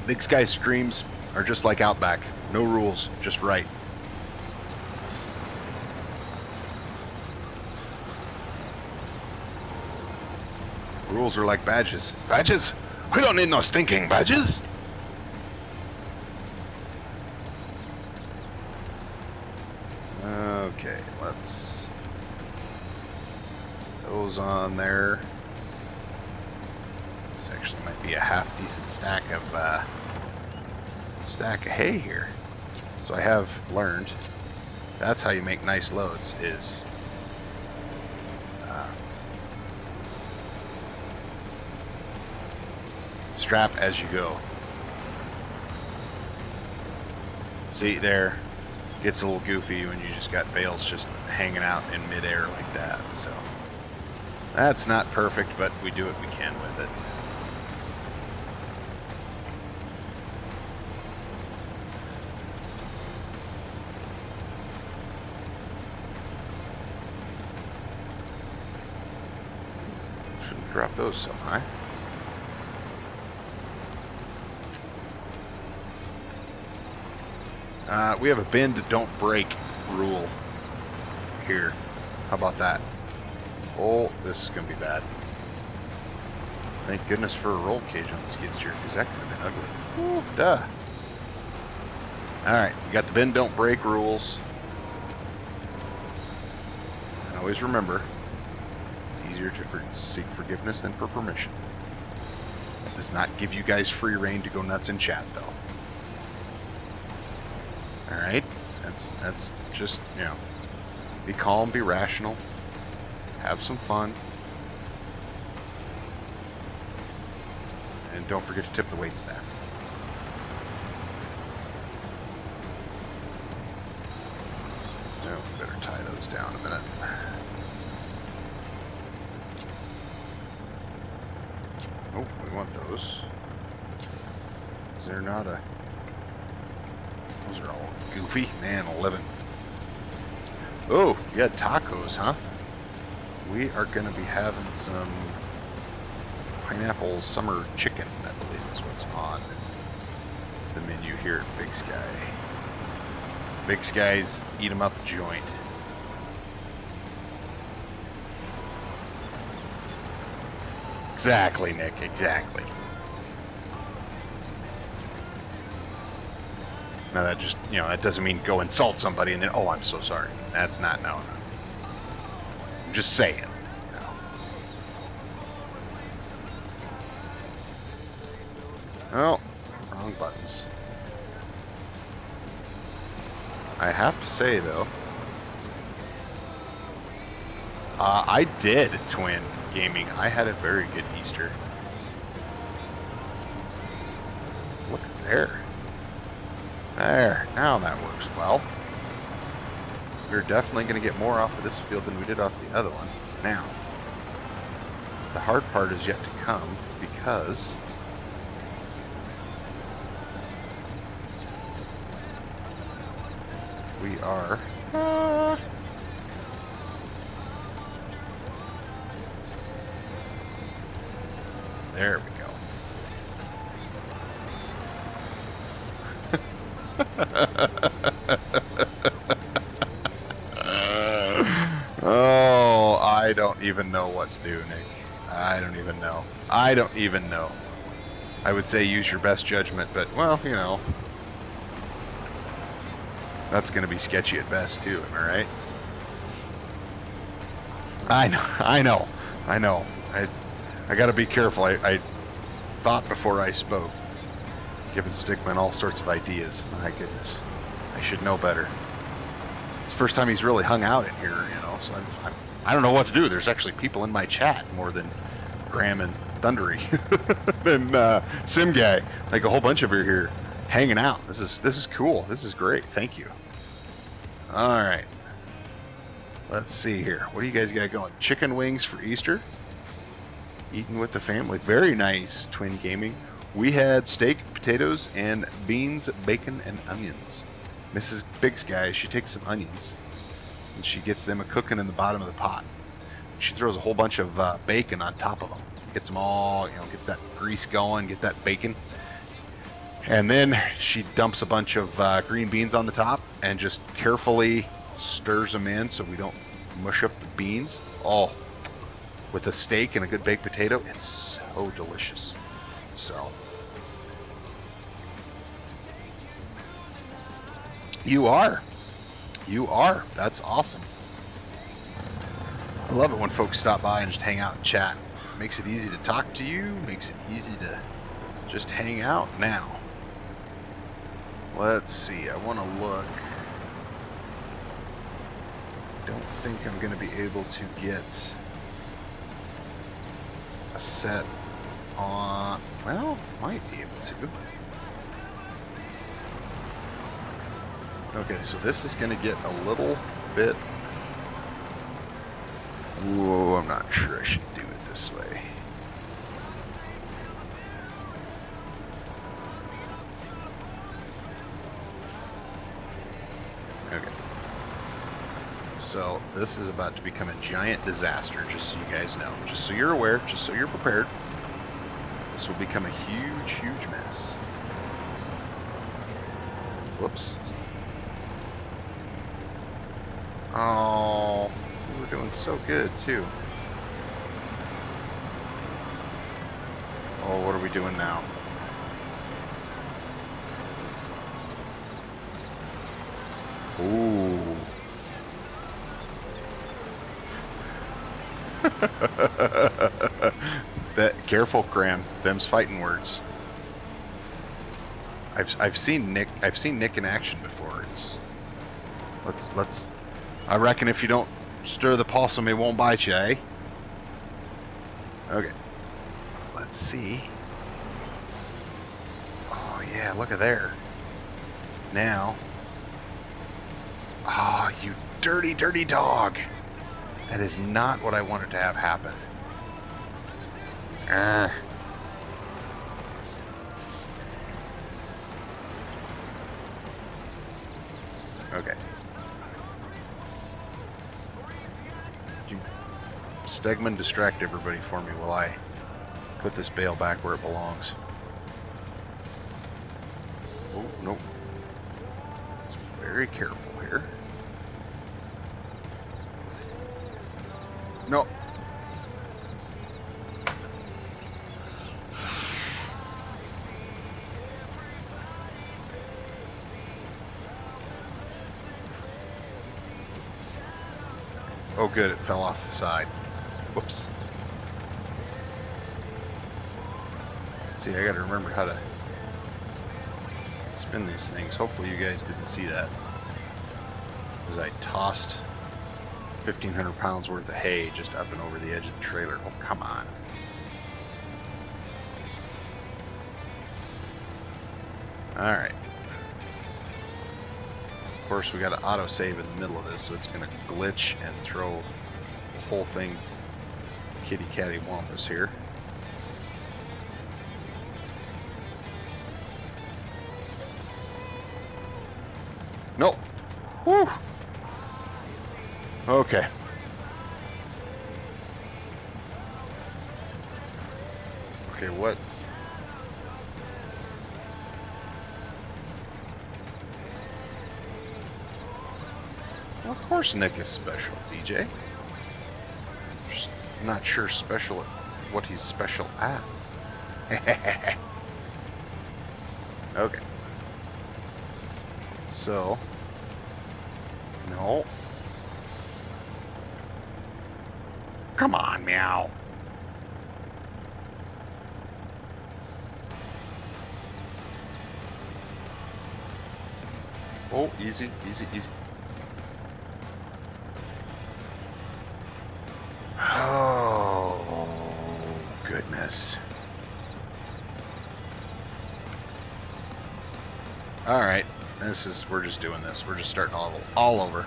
BigSky streams are just like Outback. No rules, just right. Rules are like badges. Badges? We don't need no stinking badges. Okay, let's those on there. This actually might be a half decent stack of hay here. So I have learned that's how you make nice loads is strap as you go. See there. Gets a little goofy when you just got bales just hanging out in midair like that. So that's not perfect, but we do what we can with it. drop those so high. We have a bend don't break rule here. How about that? Oh, this is going to be bad. Thank goodness for a roll cage on the skid steer, because that could have been ugly. Oof, duh. Alright, you got the bend don't break rules. And always remember, it's easier to seek forgiveness than for permission. That does not give you guys free reign to go nuts in chat, though. Alright? That's just, you know, be calm, be rational, have some fun. And don't forget to tip the waitstaff. No, we better tie those down a minute. Oh, we want those. Is there not a... Those are all goofy. Man, 11. Oh, you had tacos, huh? We are going to be having some pineapple summer chicken, I believe is what's on the menu here at BigSky. BigSky's Eat 'em Up joint. Exactly, Nick, exactly. Now that just, you know, that doesn't mean go insult somebody and then, oh, I'm so sorry. That's not, no. I'm just saying. Oh, wrong buttons. I have to say, though, I did Twin Gaming. I had a very good Easter. Look there. There. Now that works well. We're definitely going to get more off of this field than we did off the other one. Now, the hard part is yet to come because... we are there we go. Oh, I don't even know what to do, Nick. I don't even know. I don't even know. I would say use your best judgment, but well, you know, that's going to be sketchy at best, too, am I right? I know. I got to be careful. I thought before I spoke, giving Stickman all sorts of ideas. My goodness, I should know better. It's the first time he's really hung out in here, you know, so I don't know what to do. There's actually people in my chat more than Graham and Thundery than Sim Guy. Like a whole bunch of you here hanging out. This is cool. This is great. Thank you. All right. Let's see here. What do you guys got going? Chicken wings for Easter. Eating with the family. Very nice, Twin Gaming. We had steak, potatoes, and beans, bacon, and onions. Mrs. BigSky, she takes some onions and she gets them cooking in the bottom of the pot. She throws a whole bunch of bacon on top of them. Gets them all, you know, get that grease going, get that bacon. And then she dumps a bunch of green beans on the top and just carefully stirs them in so we don't mush up the beans. Oh, with a steak and a good baked potato, it's so delicious. So, you are. That's awesome. I love it when folks stop by and just hang out and chat. Makes it easy to talk to you, makes it easy to just hang out. Now, let's see, I want to look. Don't think I'm going to be able to get a set on, well, might be able to. Okay, so this is going to get a little bit, whoa, I'm not sure I should do it this way. Okay. So this is about to become a giant disaster, just so you guys know. Just so you're aware, just so you're prepared. This will become a huge, huge mess. Whoops. Oh, we were doing so good, too. Oh, what are we doing now? Ooh. Careful, Graham. Them's fighting words. I've seen Nick in action before. Let's I reckon if you don't stir the possum, it won't bite you, eh? Okay. Let's see. Oh yeah, look at there. Now. Ah, oh, you dirty, dirty dog. That is not what I wanted to have happen. Okay. Stegman, distract everybody for me while I put this bale back where it belongs. Oh, nope. Just very careful here. No. Oh good, it fell off the side. Whoops. See, I gotta remember how to spin these things. Hopefully you guys didn't see that. As I tossed 1,500 pounds worth of hay just up and over the edge of the trailer. Oh, come on. Alright. Of course, we got to auto-save in the middle of this, so it's going to glitch and throw the whole thing kitty-catty wampus here. Nope. Whew. Okay. Okay, what? Well, of course Nick is special, DJ. Just not sure special at what he's special at. Okay. So, no. Come on, meow. Oh, easy, easy, easy. Oh, goodness. All right, we're just doing this. We're just starting all over.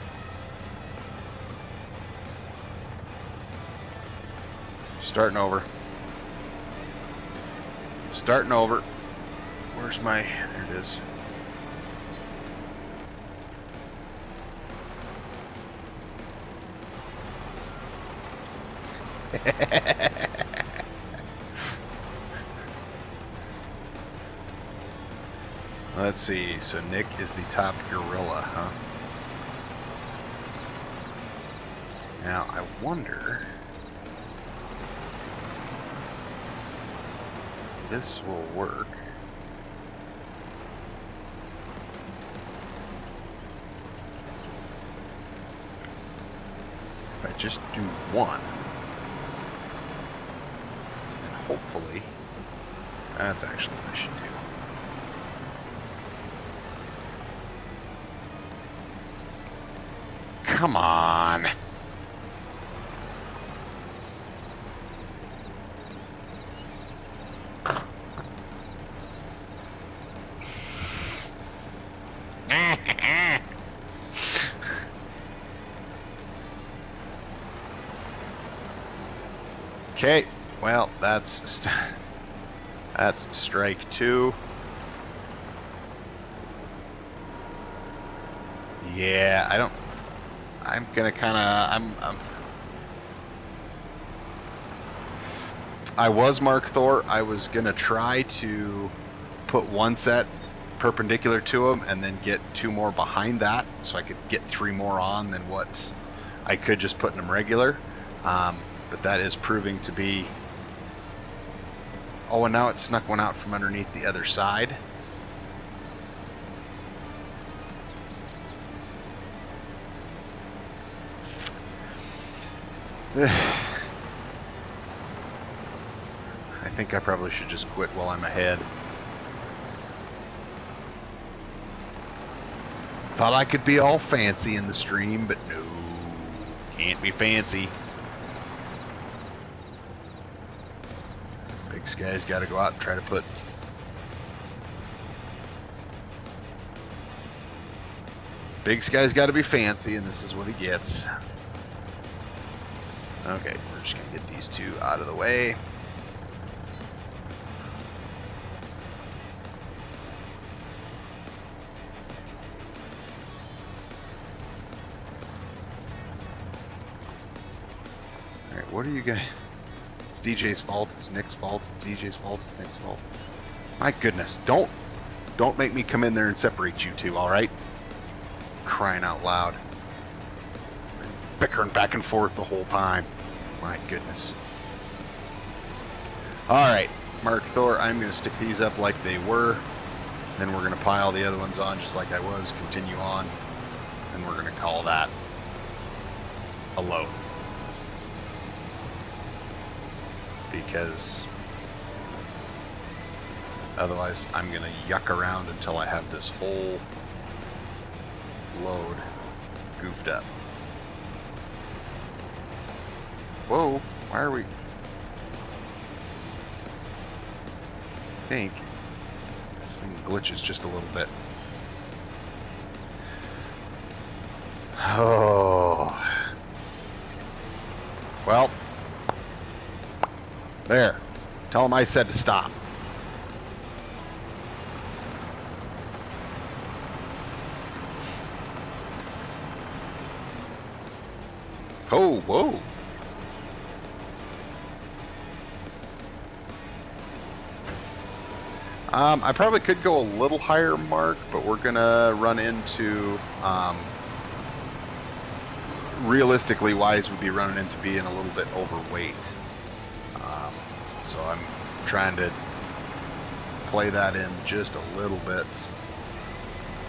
Starting over. Starting over. Where's my... There it is. Let's see. So Nick is the top gorilla, huh? Now, I wonder... this will work. If I just do one, and hopefully, that's actually what I should do. Come on. Okay, well, that's strike two. Yeah, I'm gonna kind of, I was Mark Thor. I was gonna try to put one set perpendicular to him and then get 2 more behind that, so I could get 3 more on than what I could just putting them regular. But that is proving to be. Oh, and now it snuck one out from underneath the other side. I think I probably should just quit while I'm ahead. Thought I could be all fancy in the stream, but no, can't be fancy. BigSky's got to go out and try to put. BigSky's got to be fancy, and this is what he gets. Okay, we're just gonna get these 2 out of the way. Alright, what are you guys? It's DJ's fault, it's Nick's fault, it's DJ's fault, it's Nick's fault. My goodness, don't make me come in there and separate you 2, alright? Crying out loud. Bickering back and forth the whole time. My goodness. Alright, Mark Thor, I'm going to stick these up like they were. Then we're going to pile the other ones on just like I was, continue on. And we're going to call that a load. Because otherwise I'm going to yuck around until I have this whole load goofed up. Whoa, why are we? I think this thing glitches just a little bit. Oh. Well. There. Tell him I said to stop. Oh, whoa. I probably could go a little higher, Mark, but we're gonna run into, realistically wise, we'd be running into being a little bit overweight. So I'm trying to play that in just a little bit,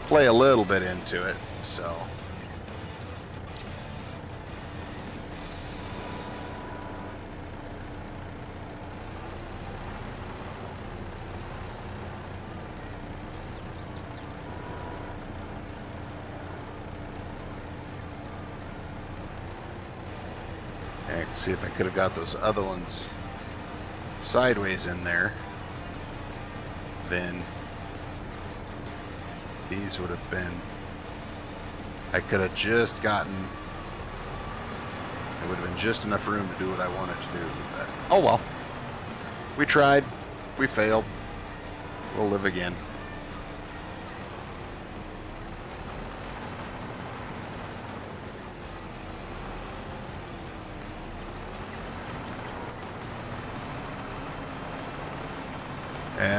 play a little bit into it, so. See if I could have got those other ones sideways in there, then these would have been, I could have just gotten, it would have been just enough room to do what I wanted to do, but oh well, we tried, we failed, we'll live again.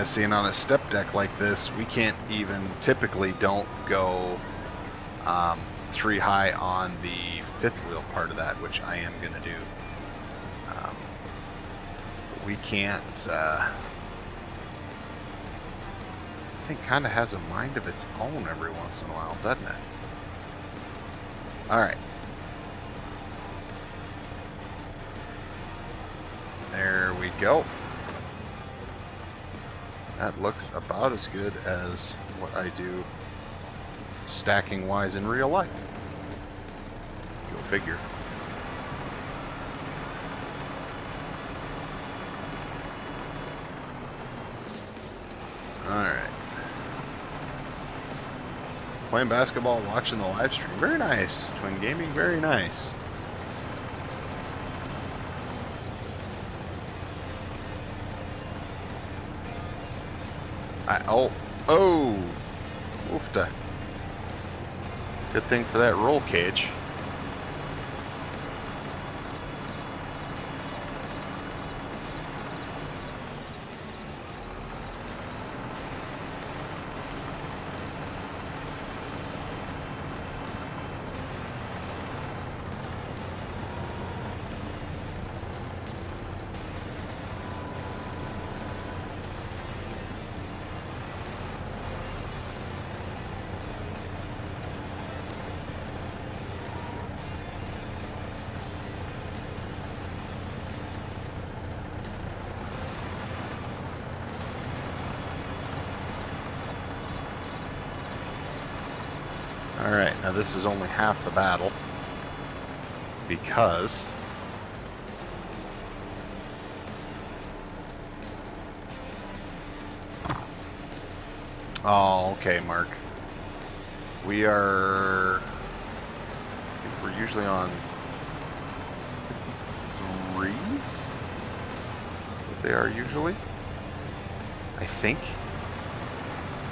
Seeing on a step deck like this, we can't even, typically don't go 3 high on the 5th wheel part of that, which I am going to do. We can't, I think kind of has a mind of its own every once in a while, doesn't it? Alright. There we go. That looks about as good as what I do stacking wise in real life. Go figure. Alright. Playing basketball, watching the live stream. Very nice. Twin Gaming, very nice. Oofta. Good thing for that roll cage. Alright, now this is only half the battle. Because... Oh, okay, Mark. We are... I think we're usually on... 3s? What they are usually? I think.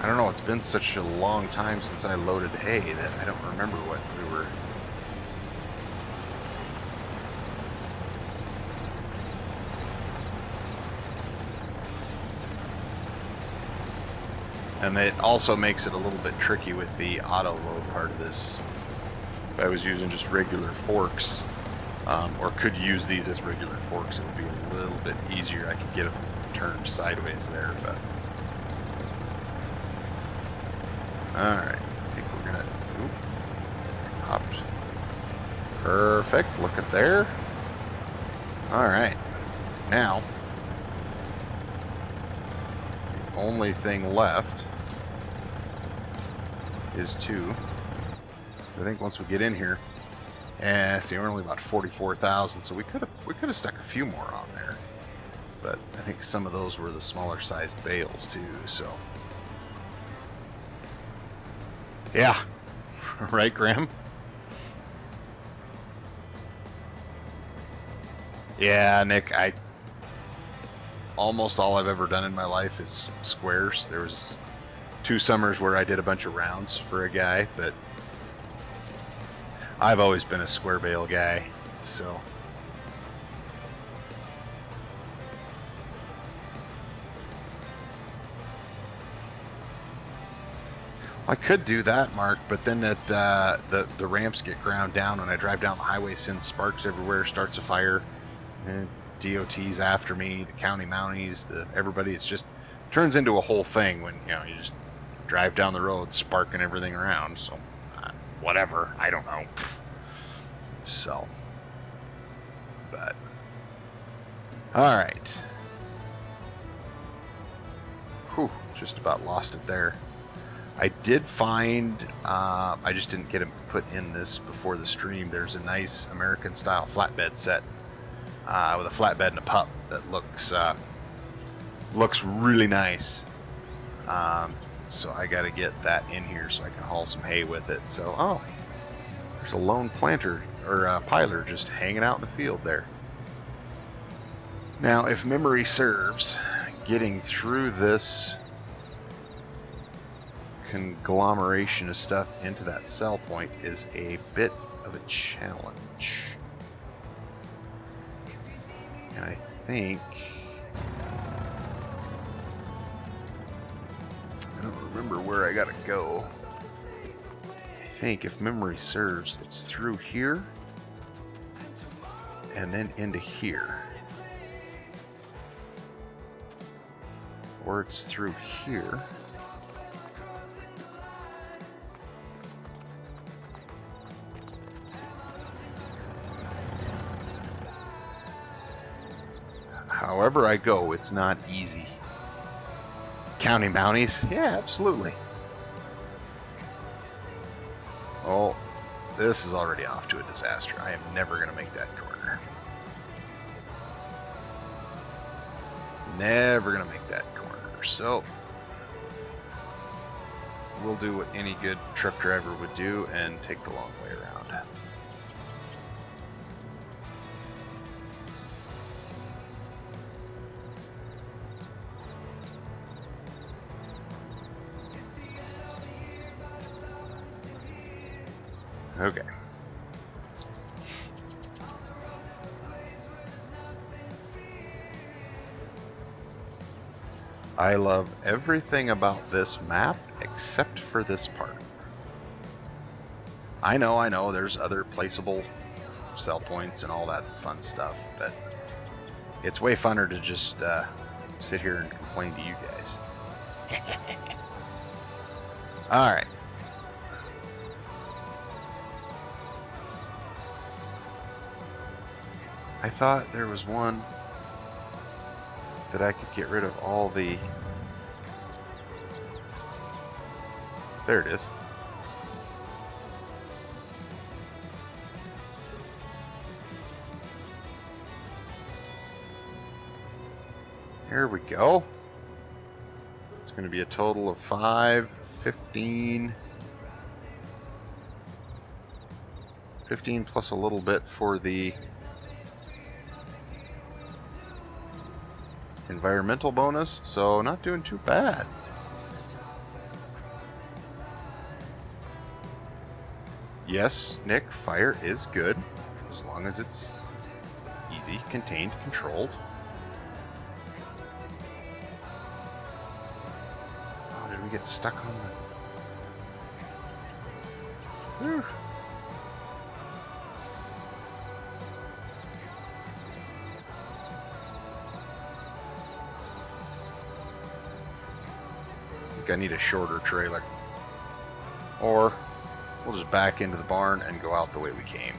I don't know, it's been such a long time since I loaded hay that I don't remember what we were... And it also makes it a little bit tricky with the auto load part of this. If I was using just regular forks, or could use these as regular forks, it would be a little bit easier. I could get them turned sideways there, but... Alright, I think we're gonna... Oop, hopped. Perfect, look at there. Alright, now, the only thing left is to... I think once we get in here, see, we're only about 44,000, so we could have stuck a few more on there. But I think some of those were the smaller sized bales too, so... Yeah, right, Graham? Yeah, Nick, almost all I've ever done in my life is squares. There was 2 summers where I did a bunch of rounds for a guy, but I've always been a square bale guy, so... I could do that, Mark, but then the ramps get ground down when I drive down the highway, sends sparks everywhere, starts a fire, and DOT's after me, the county mounties, everybody. It's just turns into a whole thing when you just drive down the road, sparking everything around. So whatever, I don't know. So, but all right. Whew, just about lost it there. I did find, I just didn't get them put in this before the stream. There's a nice American style flatbed set with a flatbed and a pup that looks really nice. So I got to get that in here so I can haul some hay with it. So, oh, there's a lone planter or piler just hanging out in the field there. Now, if memory serves, getting through this conglomeration of stuff into that sell point is a bit of a challenge. And I think... I don't remember where I gotta go. I think, if memory serves, it's through here and then into here. Or it's through here. However I go, it's not easy. County mounties? Yeah, absolutely. Oh, this is already off to a disaster. I am never going to make that corner. Never going to make that corner. So, we'll do what any good truck driver would do and take the long way around. Okay. I love everything about this map except for this part. I know, there's other placeable sell points and all that fun stuff, but it's way funner to just sit here and complain to you guys. Alright. I thought there was one that I could get rid of all the... There it is. Here we go. It's going to be a total of 5, 15. 15 plus a little bit for the environmental bonus, so not doing too bad. Yes, Nick, fire is good, as long as it's easy, contained, controlled. Oh, did we get stuck on the... Whew. I think I need a shorter trailer. Or we'll just back into the barn and go out the way we came.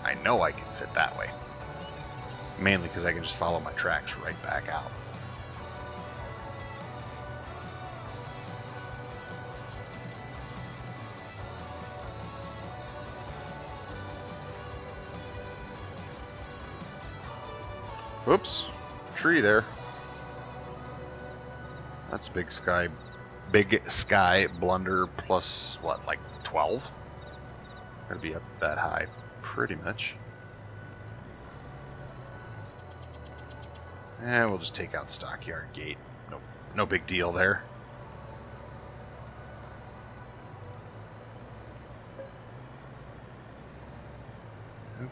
I know I can fit that way. Mainly because I can just follow my tracks right back out. Oops, tree there. That's BigSky. BigSky blunder plus what, like 12? Gotta be up that high, pretty much. And we'll just take out the stockyard gate. No big deal there.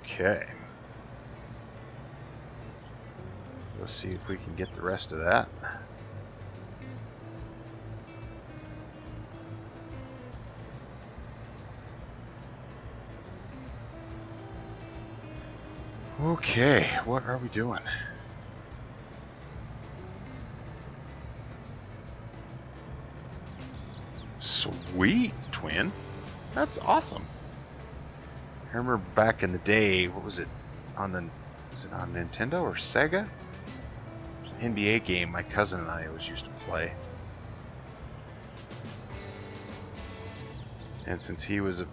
Okay. Let's see if we can get the rest of that. Okay, what are we doing? Sweet, twin. That's awesome. I remember back in the day, what was it on the, was it on Nintendo or Sega? It was an NBA game my cousin and I always used to play. And since he was a,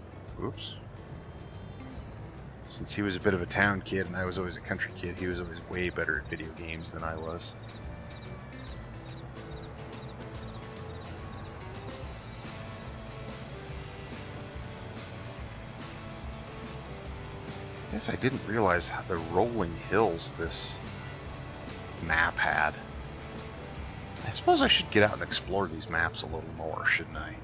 since he was a bit of a town kid and I was always a country kid, he was always way better at video games than I was. I guess I didn't realize how the rolling hills this map had. I suppose I should get out and explore these maps a little more, shouldn't I?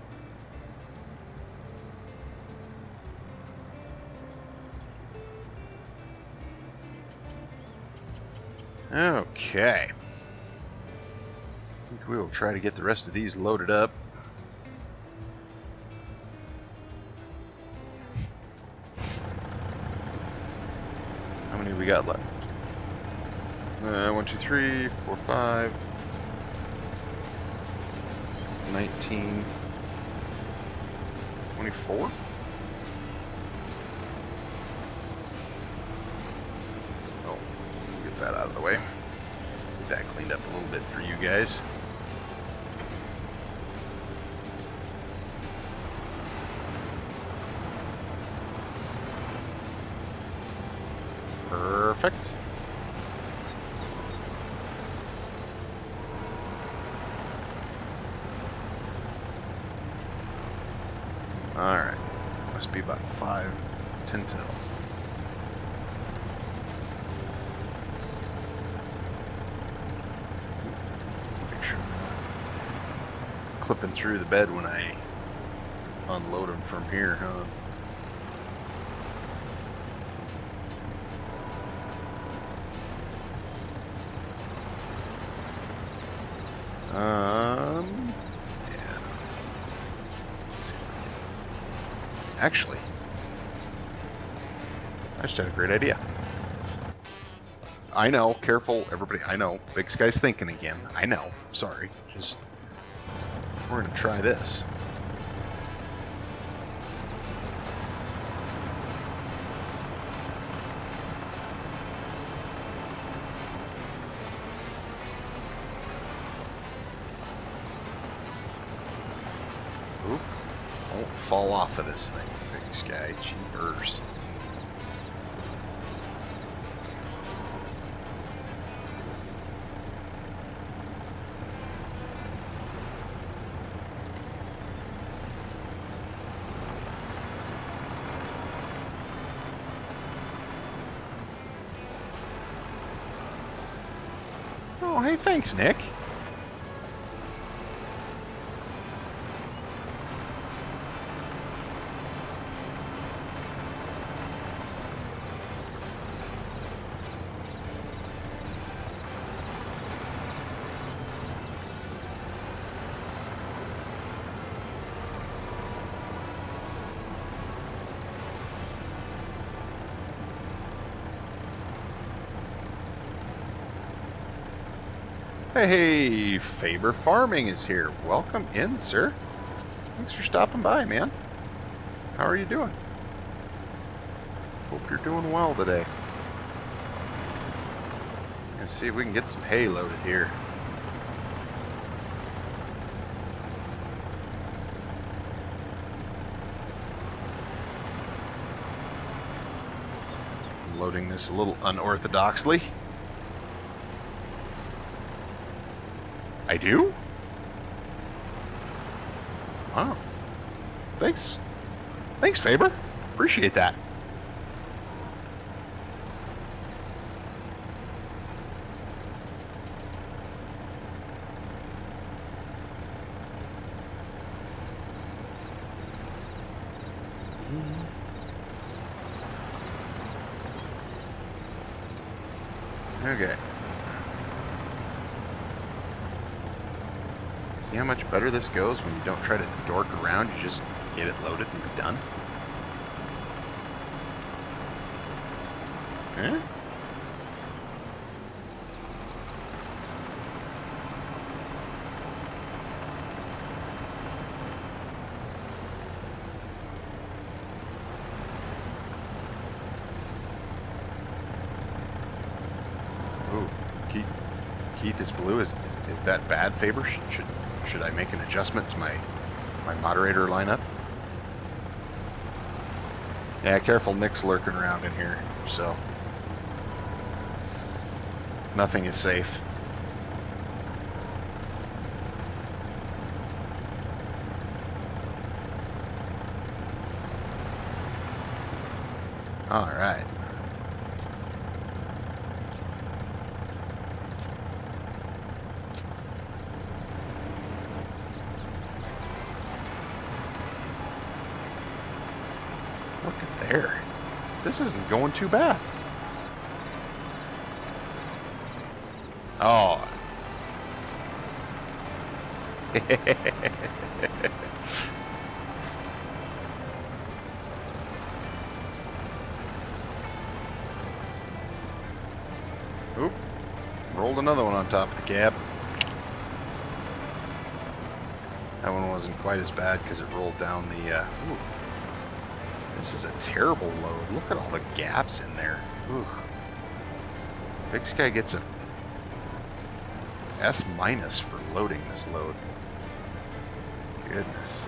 Okay. I think we will try to get the rest of these loaded up. How many we got left? 1, 2, 3, 4, 5, 19, 24? That out of the way. Get that cleaned up a little bit for you guys. Perfect. Alright. Must be about 5, 10 till. Clipping through the bed when I unload them from here, huh? Yeah. Actually, I just had a great idea. I know, careful, everybody. I know, BigSky's thinking again. I know. Sorry, just. We're going to try this. Oop. Don't fall off of this thing, BigSky. Jeepers. Oh, hey, thanks, Nick. Hey, Faber Farming is here. Welcome in, sir. Thanks for stopping by, man. How are you doing? Hope you're doing well today. Let's see if we can get some hay loaded here. I'm loading this a little unorthodoxly. I do? Wow. Thanks. Thanks, Faber. Appreciate that. Okay. See how much better this goes when you don't try to dork around, you just get it loaded and be done? Eh? Ooh, Keith is blue. Is that bad, Faber? Should I make an adjustment to my moderator lineup? Yeah, careful, Nick's lurking around in here, so nothing is safe. All right. Look at there. This isn't going too bad. Oh. Oop. Rolled another one on top of the cab. That one wasn't quite as bad because it rolled down the... ooh. This is a terrible load. Look at all the gaps in there. Ooh. BigSky gets a S- for loading this load. Goodness.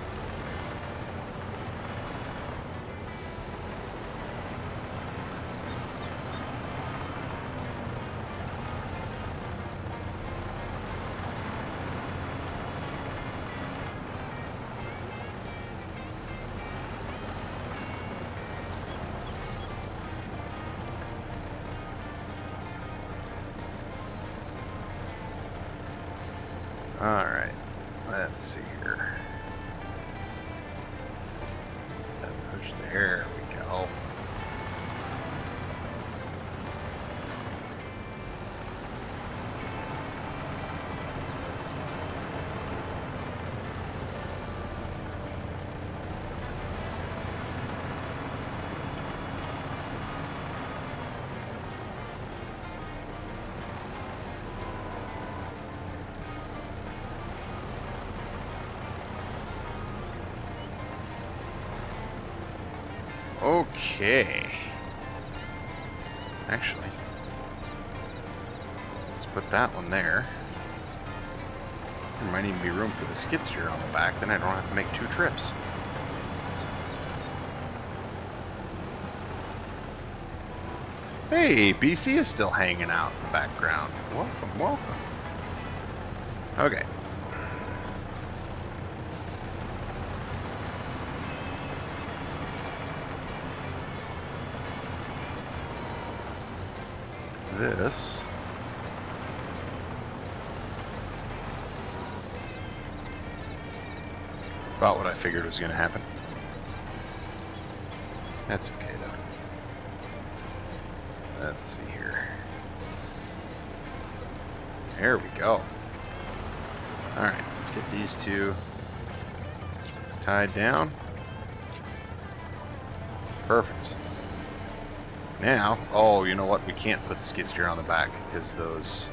Alright, let's see here. That push there we go. Okay. Actually, let's put that one there. There might even be room for the skid steer on the back, then I don't have to make two trips. Hey, BC is still hanging out in the background. Welcome, welcome. Okay. This About what I figured was going to happen. That's okay, though. Let's see here. There we go. Alright, let's get these two tied down. Perfect. Now, oh, you know what? We can't put the skid steer on the back because those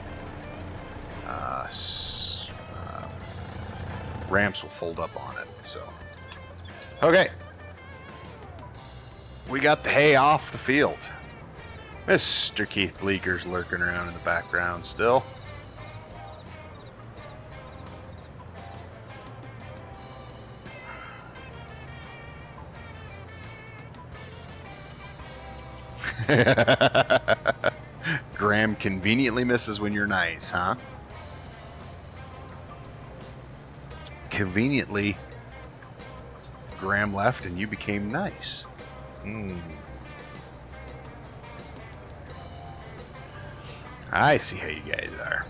ramps will fold up on it. So, okay. We got the hay off the field. Mr. Keith Bleeker's lurking around in the background still. Graham conveniently misses when you're nice, huh? Conveniently, Graham left and you became nice. I see how you guys are.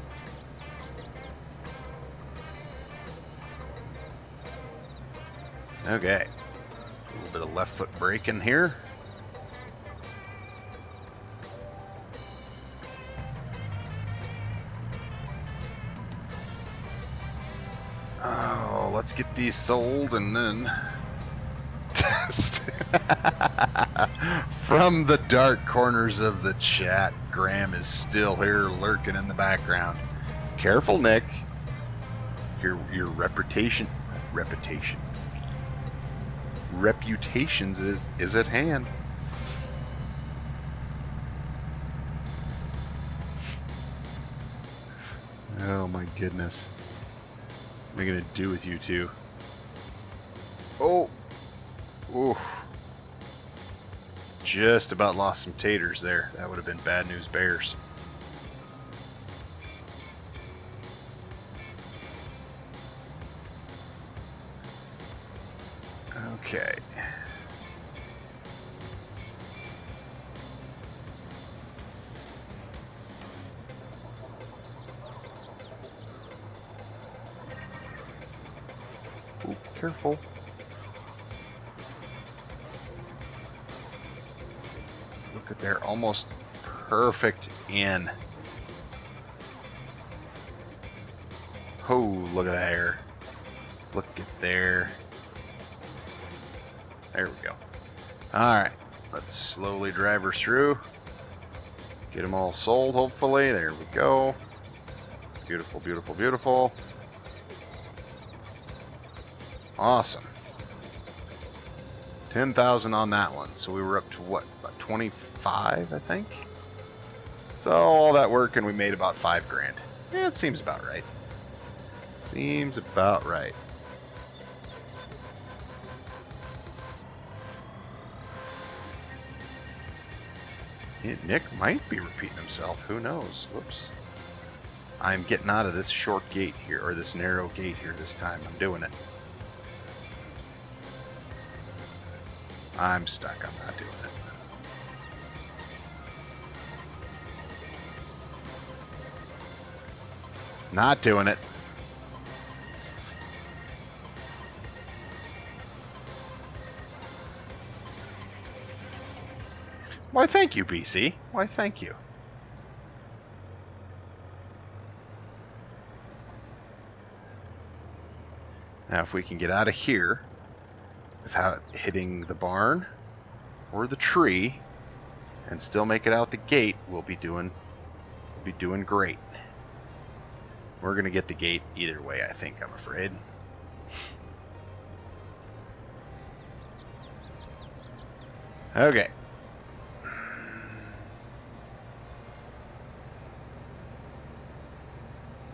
Okay. A little bit of left foot braking here. Oh, let's get these sold and then test. From the dark corners of the chat, Graham is still here lurking in the background. Careful, Nick. Your reputations is at hand. Oh my goodness. What am I gonna do with you two? Oh! Oof. Just about lost some taters there. That would have been bad news bears. Okay. Ooh, careful. Look at there, almost perfect in. Oh, look at there. Look at there. There we go. Alright, let's slowly drive her through. Get them all sold, hopefully. There we go. Beautiful, beautiful, beautiful. Awesome. 10,000 on that one. So we were up to what? About 25, I think? So all that work and we made about 5 grand. Yeah, it seems about right. Seems about right. Yeah, Nick might be repeating himself. Who knows? Whoops. I'm getting out of this short gate here, or this narrow gate here this time. I'm doing it. I'm stuck. I'm not doing it. Not doing it. Why, thank you, BC. Why, thank you. Now, if we can get out of here without hitting the barn or the tree and still make it out the gate, we'll be doing great. We're gonna get the gate either way, I think, I'm afraid. Okay.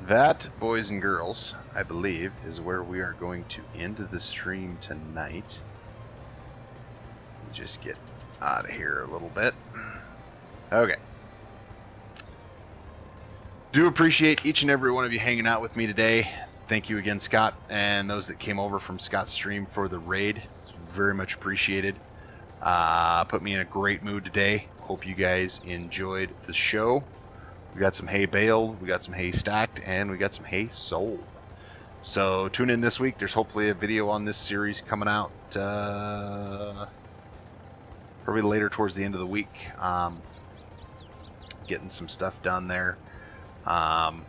That, boys and girls, I believe, is where we are going to end the stream tonight. Just get out of here a little bit. Okay. Do appreciate each and every one of you hanging out with me today. Thank you again, Scott, and those that came over from Scott's stream for the raid. It's very much appreciated. Put me in a great mood today. Hope you guys enjoyed the show. We got some hay baled, we got some hay stacked, and we got some hay sold. So tune in this week. There's hopefully a video on this series coming out probably later towards the end of the week. Getting some stuff done there. And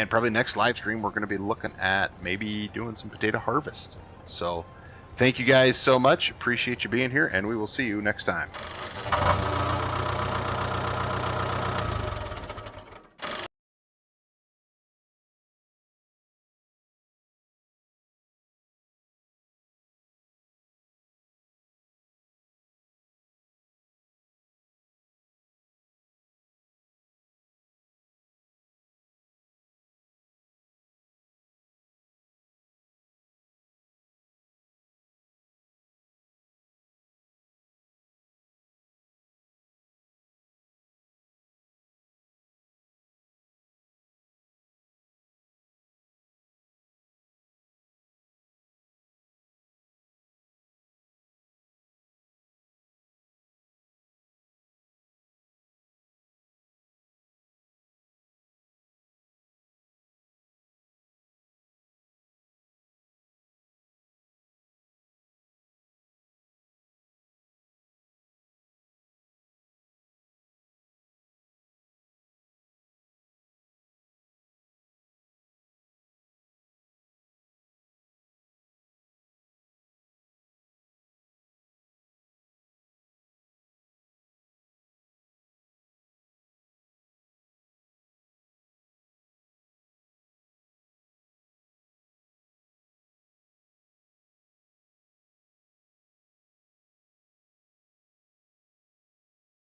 probably next live stream we're going to be looking at maybe doing some potato harvest. So thank you guys so much. Appreciate you being here, and we will see you next time.